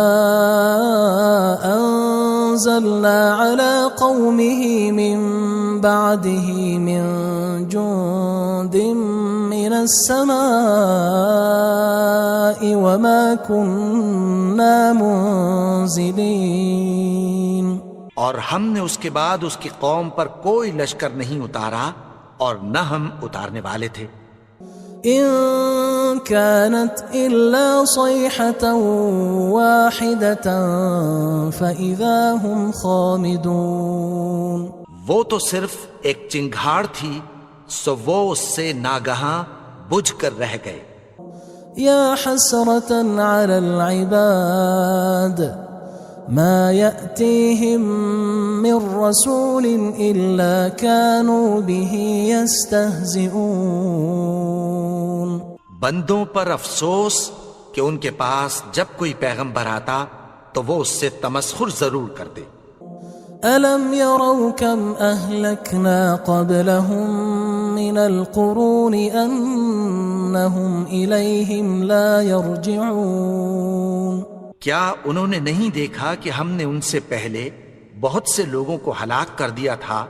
أنزلنا على قومه من بعده من جند من السماء وما كنا منزلين. اور ہم نے اس کے بعد اس کی قوم پر کوئی لشکر نہیں اتارا اور نہ ہم اتارنے والے تھے. إن كانت إلا صيحة واحدة فإذا هم خامدون. وہ تو صرف ایک چنگھاڑ تھی، سو وہ اس سے ناگہاں بجھ کر رہ گئے. يا حسرة على العباد ما يأتيهم من رسول إلا كانوا به يستهزئون. بندوں پر افسوس کہ ان کے پاس جب کوئی پیغمبر آتا تو وہ اس سے تمسخر ضرور کرتے. ألم يروا كم أهلكنا قبلهم من القرون أنهم إليهم لا يرجعون. کیا انہوں نے نہیں دیکھا کہ ہم نے ان سے پہلے بہت سے لوگوں کو ہلاک کر دیا تھا،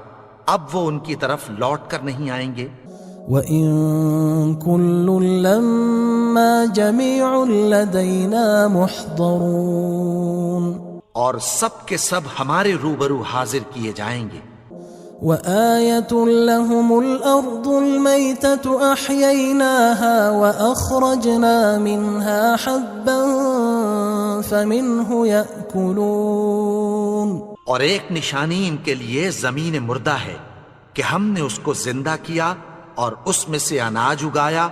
اب وہ ان کی طرف لوٹ کر نہیں آئیں گے. وَإِن كُلٌّ لَمَّا جَمِيعٌ لَدَيْنَا مُحْضَرُونَ. اور سب کے سب ہمارے روبرو حاضر کیے جائیں گے. وآية لهم الأرض الميتة أحييناها وأخرجنا منها حبا فمنه يأكلون. اور ایک نشانی ان کے لیے زمین مردہ ہے کہ ہم نے اس کو زندہ کیا اور اس میں سے اناج اگایا،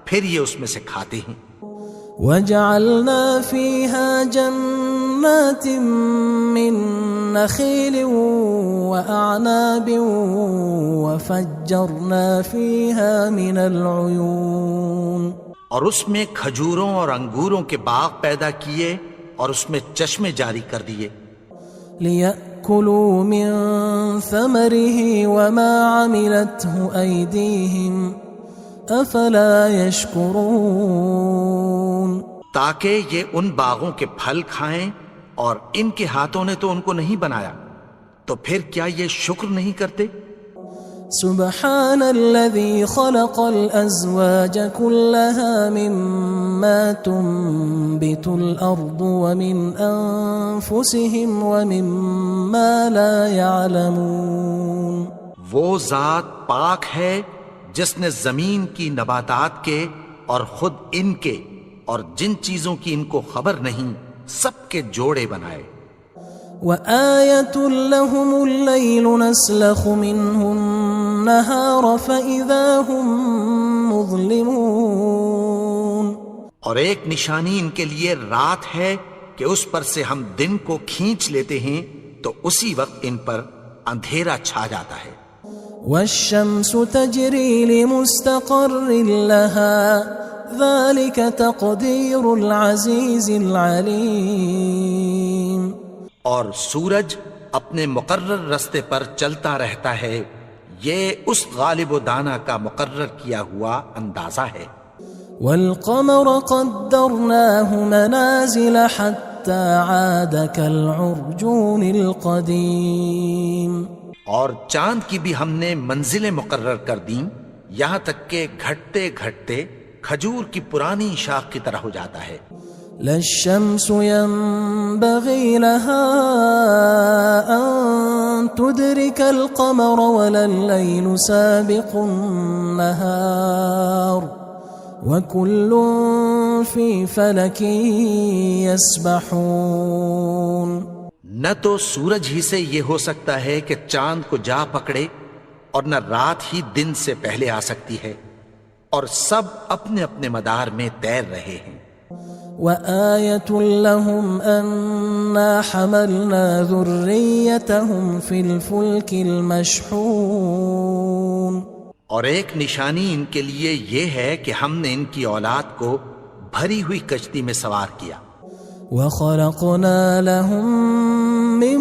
پھر یہ اس میں سے کھاتے ہیں. وجعلنا فيها جنات من نخيل وأعناب وفجرنا فيها من العيون. اور اس میں کھجوروں اور انگوروں کے باغ پیدا کیے اور اس میں چشمے جاری کر دیے. ليأكلوا من ثمره وما عملته أيديهم أفلا يشكرون. تاکہ یہ ان باغوں کے پھل کھائیں اور ان کے ہاتھوں نے تو ان کو نہیں بنایا، تو پھر کیا یہ شکر نہیں کرتے؟ سبحان الذي خلق الأزواج كلها مما تنبت الأرض ومن أنفسهم ومما لا يعلمون. وہ ذات پاک ہے جس نے زمین کی نباتات کے اور خود ان کے اور جن چیزوں کی ان کو خبر نہیں سب کے جوڑے بنائے. وآية لهم الليل نسلخ منه النهار فإذا هم مظلمون. اور ایک نشانی ان کے لیے رات ہے کہ اس پر سے ہم دن کو کھینچ لیتے ہیں تو اسی وقت ان پر اندھیرا چھا جاتا ہے. والشمس تجري لمستقر لها ذلك تقدير العزيز العليم. اور سورج اپنے مقرر رستے پر چلتا رہتا ہے، یہ اس غالب و دانا کا مقرر کیا ہوا اندازہ ہے. والقمر قدرناه منازل حتى عاد كالعرجون القديم. اور چاند کی بھی ہم نے منزلیں مقرر کر دیں یہاں تک کہ گھٹتے گھٹتے کھجور کی پرانی شاخ کی طرح ہو جاتا ہے. لا الشمس ينبغي لها أن تدرك القمر ولا الليل سابق النهار وكل في فلك يسبحون. نہ تو سورج ہی سے یہ ہو سکتا ہے کہ چاند کو جا پکڑے اور نہ رات ہی دن سے پہلے آ سکتی ہے، اور سب اپنے اپنے مدار میں تیر رہے ہیں. وآية لهم أنا حملنا ذريتهم في الفلك المشحون. اور ایک نشانی ان کے لیے یہ ہے کہ ہم نے ان کی اولاد کو بھری ہوئی کشتی میں سوار کیا. وخلقنا لهم من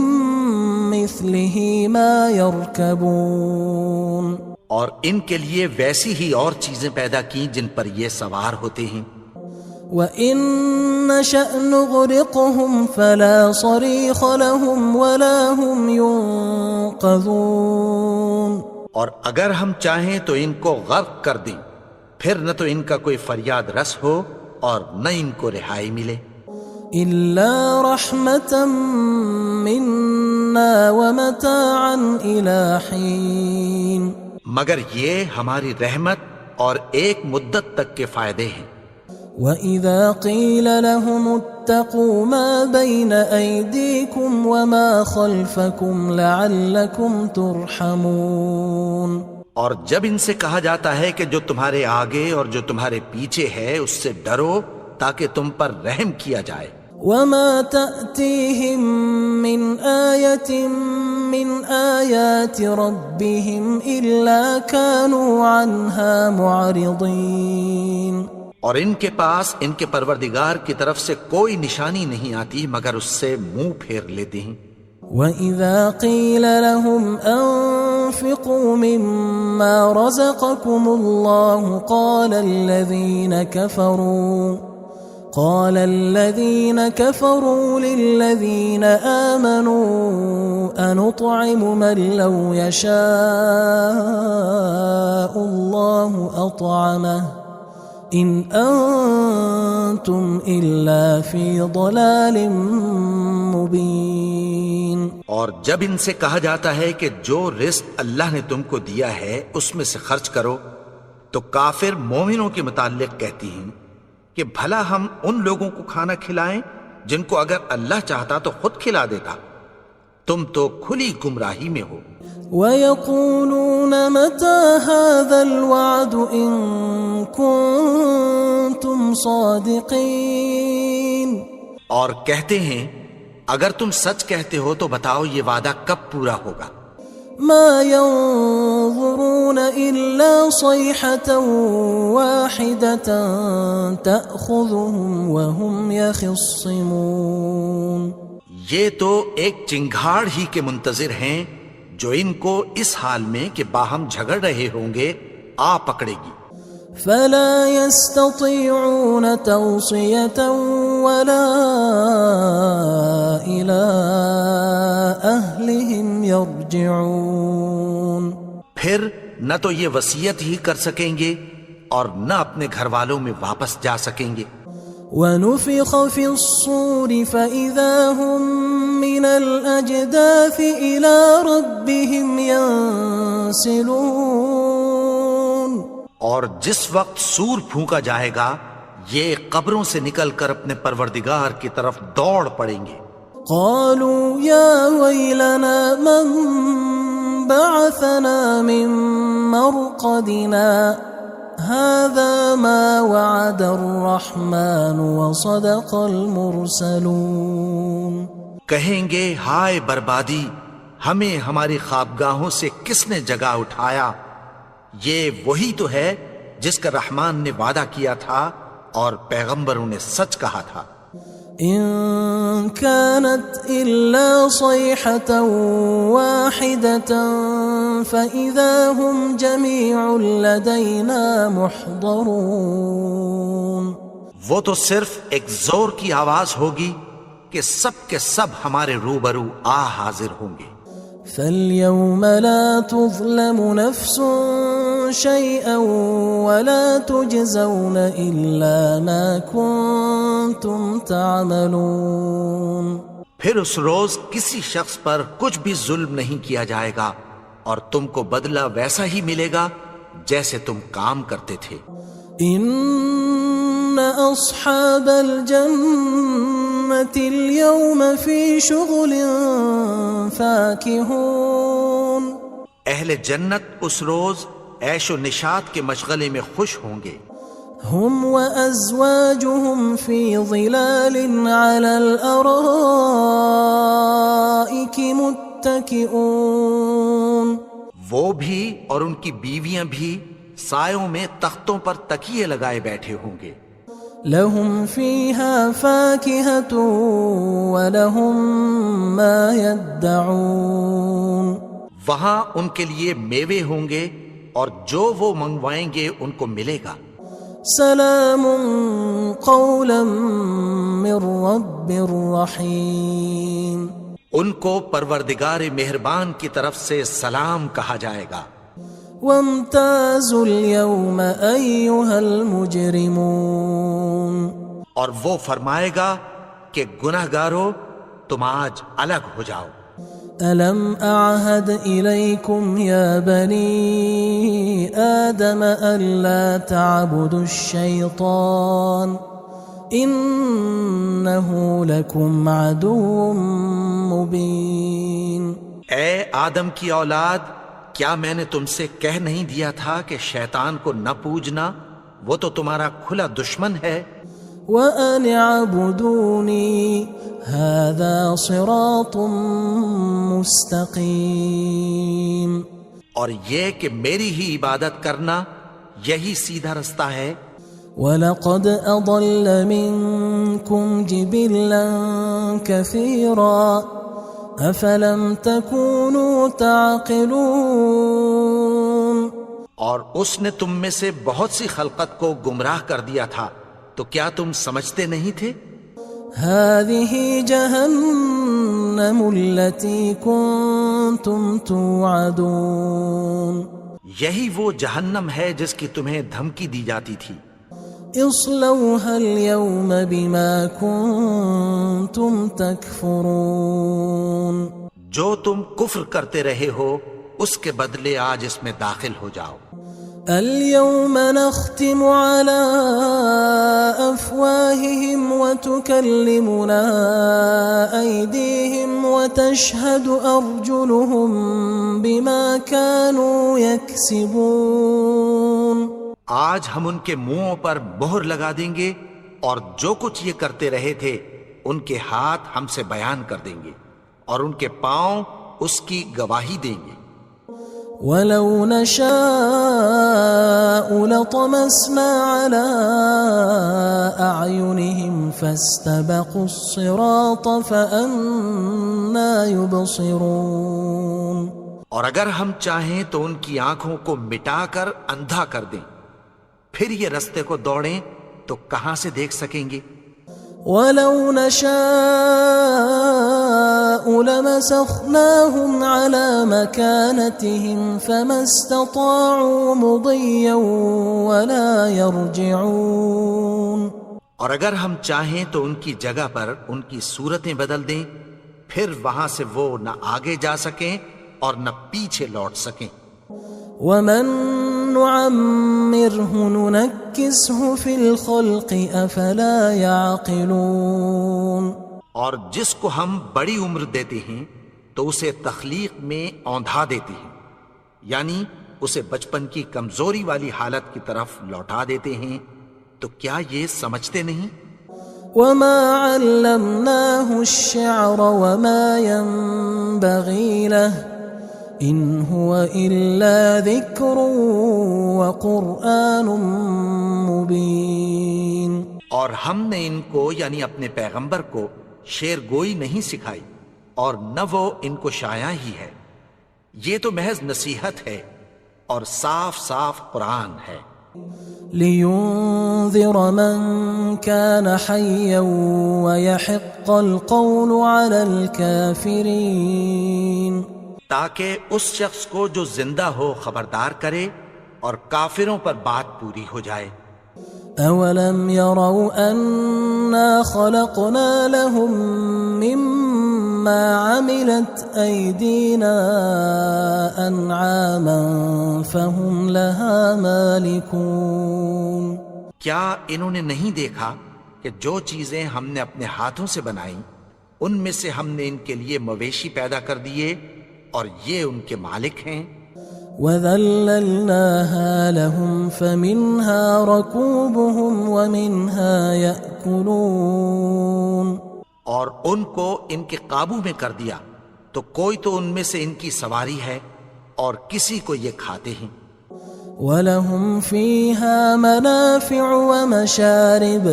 مثله ما يركبون. اور ان کے لیے ویسی ہی اور چیزیں پیدا کی جن پر یہ سوار ہوتے ہیں. وَإِن نَّشَأْ نُغْرِقْهُمْ فَلَا صَرِيخَ لَهُمْ وَلَا هُمْ يُنقَذُونَ. اور اگر ہم چاہیں تو ان کو غرق کر دیں، پھر نہ تو ان کا کوئی فریاد رس ہو اور نہ ان کو رہائی ملے. إِلَّا رَحْمَةً مِنَّا وَمَتَاعًا إِلَى حِينٍ. مگر یہ ہماری رحمت اور ایک مدت تک کے فائدے ہیں. وَإِذَا قِيلَ لَهُمُ اتَّقُوا مَا بَيْنَ أَيْدِيكُمْ وَمَا خَلْفَكُمْ لَعَلَّكُمْ تُرْحَمُونَ. اور جب ان سے کہا جاتا ہے کہ جو تمہارے آگے اور جو تمہارے پیچھے ہے اس سے ڈرو تاکہ تم پر رحم کیا جائے. وَمَا تَأْتِيهِم مِّنْ آيَةٍ مِّنْ آيَاتِ رَبِّهِمْ إِلَّا كَانُوا عَنْهَا مُعْرِضِينَ. اور ان کے پاس ان کے پروردگار کی طرف سے کوئی نشانی نہیں آتی مگر اس سے منہ پھیر لیتے ہیں. وَإِذَا قِيلَ لَهُمْ أَنفِقُوا مِمَّا رَزَقَكُمُ اللَّهُ قال الذين كفروا للذين آمنوا أنطعم من لو يشاء الله أطعمه إن أنتم إلا في ضلال مبين. اور جب ان سے کہا جاتا ہے کہ جو رزق اللہ نے تم کو دیا ہے اس میں سے خرچ کرو، تو کافر مومنوں کے متعلق کہتی ہیں کہ بھلا ہم ان لوگوں کو کھانا کھلائیں جن کو اگر اللہ چاہتا تو خود کھلا دیتا. تم تو کھلی گمراہی میں ہو. ويقولون متى هذا الوعد إن كنتم صادقين. اور کہتے ہیں اگر تم سچ کہتے ہو تو بتاؤ یہ وعدہ کب پورا ہوگا. ما ينظرون إلا صيحة واحدة تأخذهم وهم يخصمون. یہ تو ایک چنگھاڑ ہی کے منتظر ہیں جو ان کو اس حال میں کہ باہم جھگڑ رہے ہوں گے آ پکڑے گی. فلا يستطيعون توصية ولا إلى أهلهم يرجعون. پھر نہ تو یہ وصیت ہی کر سکیں گے اور نہ اپنے گھر والوں میں واپس جا سکیں گے. ونفخ في الصور فإذا هم من الأجداث إلى ربهم ينسلون. اور جس وقت سور پھونکا جائے گا یہ قبروں سے نکل کر اپنے پروردگار کی طرف دوڑ پڑیں گے. قالوا يا ويلنا من بعثنا من مرقدنا هذا ما وعد الرحمن وصدق المرسلون. کہیں گے ہائے بربادی، ہمیں ہماری خوابگاہوں سے کس نے جگا اٹھایا. یہ وہی تو ہے جس کا رحمان نے وعدہ کیا تھا اور پیغمبروں نے سچ کہا تھا. إن كانت إلا صيحة واحدة فإذا هم جميع لدينا محضرون. وہ تو صرف ایک زور کی آواز ہوگی کہ سب کے سب ہمارے روبرو حاضر ہوں گے. فاليوم لا تظلم نفس شيئا ولا تجزون إلا ما كنتم تعملون. پھر اس روز کسی شخص پر کچھ بھی ظلم نہیں کیا جائے گا اور تم کو بدلہ ویسا ہی ملے گا جیسے تم کام کرتے تھے. إن أصحاب الجنة اليوم في شغل فاكهون. اہل جنت اس روز عیش و نشاط کے مشغلے میں خوش ہوں گے. هم وأزواجهم في ظلال على الأرائك متكئون. وہ بھی اور ان کی بیویاں بھی سایوں میں تختوں پر تکیے لگائے بیٹھے ہوں گے. لهم فيها فاكهة ولهم ما يدعون. وہاں ان کے لیے میوے ہوں گے اور جو وہ منگوائیں گے ان کو ملے گا. سلام قولا من رب رحیم. ان کو پروردگار مہربان کی طرف سے سلام کہا جائے گا. وامتازوا اليوم أيها المجرمون. اور وہ فرمائے گا کہ گناہگارو تم آج الگ ہو جاؤ. ألم أعهد إليكم يا بني آدم ألا تعبدوا الشيطان إنه لكم عدو مبين. اے آدم کی اولاد، کیا میں نے تم سے کہہ نہیں دیا تھا کہ شیطان کو نہ پوجنا، وہ تو تمہارا کھلا دشمن ہے. وَأَنِ اعْبُدُونِي هَذَا صِرَاطٌ مُسْتَقِيمٌ. اور یہ کہ میری ہی عبادت کرنا یہی سیدھا رستہ ہے. وَلَقَدْ أَضَلَّ مِنكُمْ جِبِلًّا كَثِيرًا أَفَلَمْ تَكُونُوا تَعْقِلُونَ. اور اس نے تم میں سے بہت سی خلقت کو گمراہ کر دیا تھا، تو کیا تم سمجھتے نہیں تھے؟ هذه جهنم التي كنتم توعدون. یہی وہ جہنم ہے جس کی تمہیں دھمکی دی جاتی تھی. اصلوها اليوم بما كنتم تكفرون جو تم کفر کرتے رہے ہو اس کے بدلے آج اس میں داخل ہو جاؤ. اليوم نختم على أفواههم وتكلمنا أيديهم وتشهد أرجلهم بما كانوا يكسبون. آج ہم ان کے منہوں پر مہر لگا دیں گے اور جو کچھ یہ کرتے رہے تھے ان کے ہاتھ ہم سے بیان کر دیں گے اور ان کے پاؤں اس کی گواہی دیں گے. ولو نشاء لطمسنا على أعينهم فاستبقوا الصراط فأنى يبصرون. اور اگر ہم چاہیں تو ان کی آنکھوں کو مٹا کر اندھا کر دیں، پھر یہ رستے کو دوڑیں تو کہاں سے دیکھ سکیں گے. ولو نشاء لمسخناهم على مكانتهم فما استطاعوا مضيا ولا يرجعون. اور اگر ہم چاہیں تو ان کی جگہ پر ان کی صورتیں بدل دیں، پھر وہاں سے وہ نہ آگے جا سکیں اور نہ پیچھے لوٹ سکیں. ومن نعمره ننكسه في الخلق افلا يعقلون. اور جس کو ہم بڑی عمر دیتے ہیں تو اسے تخلیق میں اوندھا دیتے ہیں، یعنی اسے بچپن کی کمزوری والی حالت کی طرف لوٹا دیتے ہیں. تو کیا یہ سمجھتے نہیں؟ وما علمناه الشعر وما ينبغي له ان هو الا ذکر وقرآن مبین. اور ہم نے ان کو یعنی اپنے پیغمبر کو شعر گوئی نہیں سکھائی اور نہ وہ ان کو شاعر ہی ہے، یہ تو محض نصیحت ہے اور صاف صاف قرآن ہے. لينذر من كان حيا ويحق القول على الكافرين. تاکہ اس شخص کو جو زندہ ہو خبردار کرے اور کافروں پر بات پوری ہو جائے. اولم يروا انا خلقنا لهم مما عملت ايدينا انعاما فهم لها مالكون. کیا انہوں نے نہیں دیکھا کہ جو چیزیں ہم نے اپنے ہاتھوں سے بنائیں ان میں سے ہم نے ان کے لیے مویشی پیدا کر دیے اور یہ ان کے مالک ہیں. وَذَلَّلْنَاهَا لَهُمْ فَمِنْهَا رَكُوبُهُمْ وَمِنْهَا يَأْكُلُونَ. اور ان کو ان کے قابو میں کر دیا تو کوئی تو ان میں سے ان کی سواری ہے اور کسی کو یہ کھاتے ہیں. وَلَهُمْ فِيهَا مَنَافِعُ وَمَشَارِبُ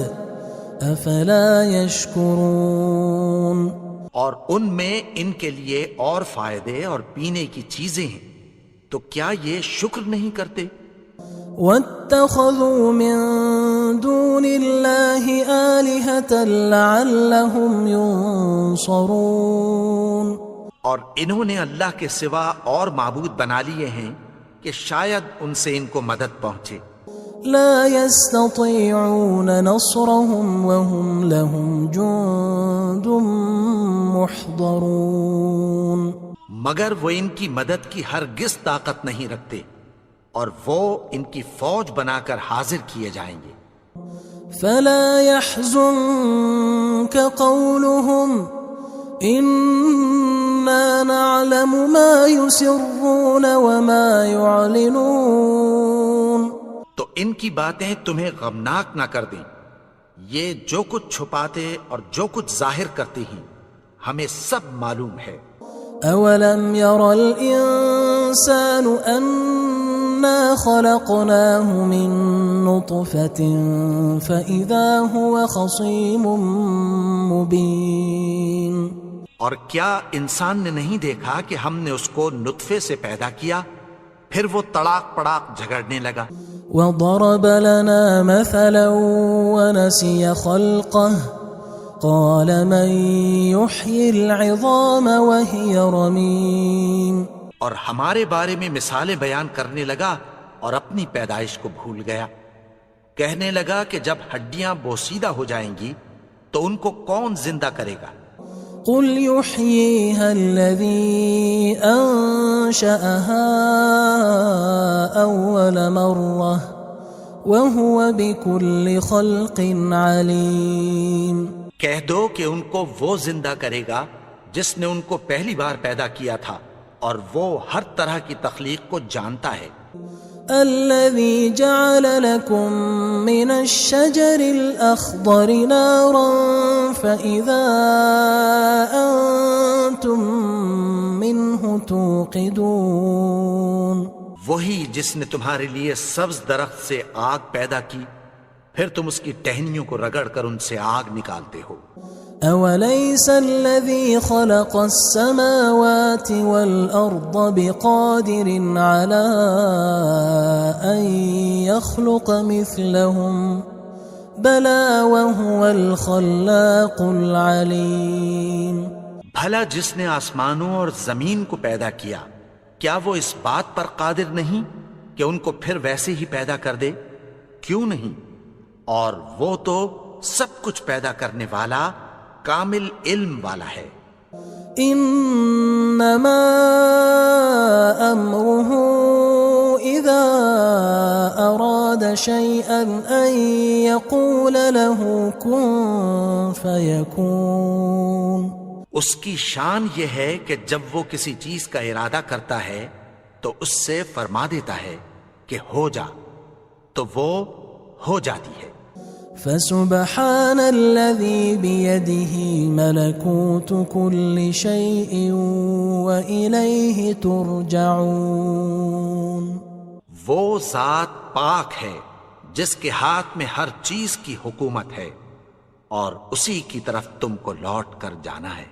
أَفَلَا يَشْكُرُونَ. اور ان میں ان کے لیے اور فائدے اور پینے کی چیزیں ہیں، تو کیا یہ شکر نہیں کرتے؟ وَاتَّخَذُوا مِن دُونِ اللَّهِ آلِهَةً لَعَلَّهُمْ يُنصَرُونَ. اور انہوں نے اللہ کے سوا اور معبود بنا لیے ہیں کہ شاید ان سے ان کو مدد پہنچے. لا يستطيعون نصرهم وهم لهم جند محضرون. مگر وہ ان کی مدد کی ہرگز طاقت نہیں رکھتے اور وہ ان کی فوج بنا کر حاضر کیے جائیں گے. فلا يحزنك قولهم إنا نعلم ما يسرون وما يعلنون. تو ان کی باتیں تمہیں غمناک نہ کر دیں، یہ جو کچھ چھپاتے اور جو کچھ ظاہر کرتے ہیں ہمیں سب معلوم ہے. اولم ير الانسان انا خلقناه من نطفة فاذا هو خصيم مبين. اور کیا انسان نے نہیں دیکھا کہ ہم نے اس کو نطفے سے پیدا کیا پھر وہ تڑاک پڑاک جھگڑنے لگا. وضرب لنا مثلا ونسي خلقه قال من يحيي العظام وهي رميم. اور ہمارے بارے میں مثالیں بیان کرنے لگا اور اپنی پیدائش کو بھول گیا. کہنے لگا کہ جب ہڈیاں بوسیدہ ہو جائیں گی تو ان کو کون زندہ کرے گا؟ قل يحييها الذي أنشأها أول مرة وهو بكل خلق عليم. کہہ دو کہ ان کو وہ زندہ کرے گا جس نے ان کو پہلی بار پیدا کیا تھا اور وہ ہر طرح کی تخلیق کو جانتا ہے. الذي جعل لكم من الشجر الأخضر نارا فإذا أنتم منه توقدون. وہی جس نے تمہارے لیے سبز درخت سے آگ پیدا کی پھر تم اس کی ٹہنیوں کو رگڑ کر ان سے آگ نکالتے ہو. أوليس الذي خلق السماوات والأرض بقادر على أن يخلق مثلهم بلى وهو الخلاق العليم. بھلا جس نے آسمانوں اور زمین کو پیدا کیا کیا وہ اس بات پر قادر نہیں کہ ان کو پھر ویسے ہی پیدا کر دے؟ کیوں نہیں؟ اور وہ تو سب کچھ پیدا کرنے والا کامل علم والا ہے. انما امره اذا اراد شيئا ان يقول له كن فيكون. اس کی شان یہ ہے کہ جب وہ کسی چیز کا ارادہ کرتا ہے تو اس سے فرما دیتا ہے کہ ہو جا تو وہ ہو جاتی ہے. فسبحان الذي بيده ملكوت كل شيء وإليه ترجعون. وہ ذات پاک ہے جس کے ہاتھ میں ہر چیز کی حکومت ہے اور اسی کی طرف تم کو لوٹ کر جانا ہے.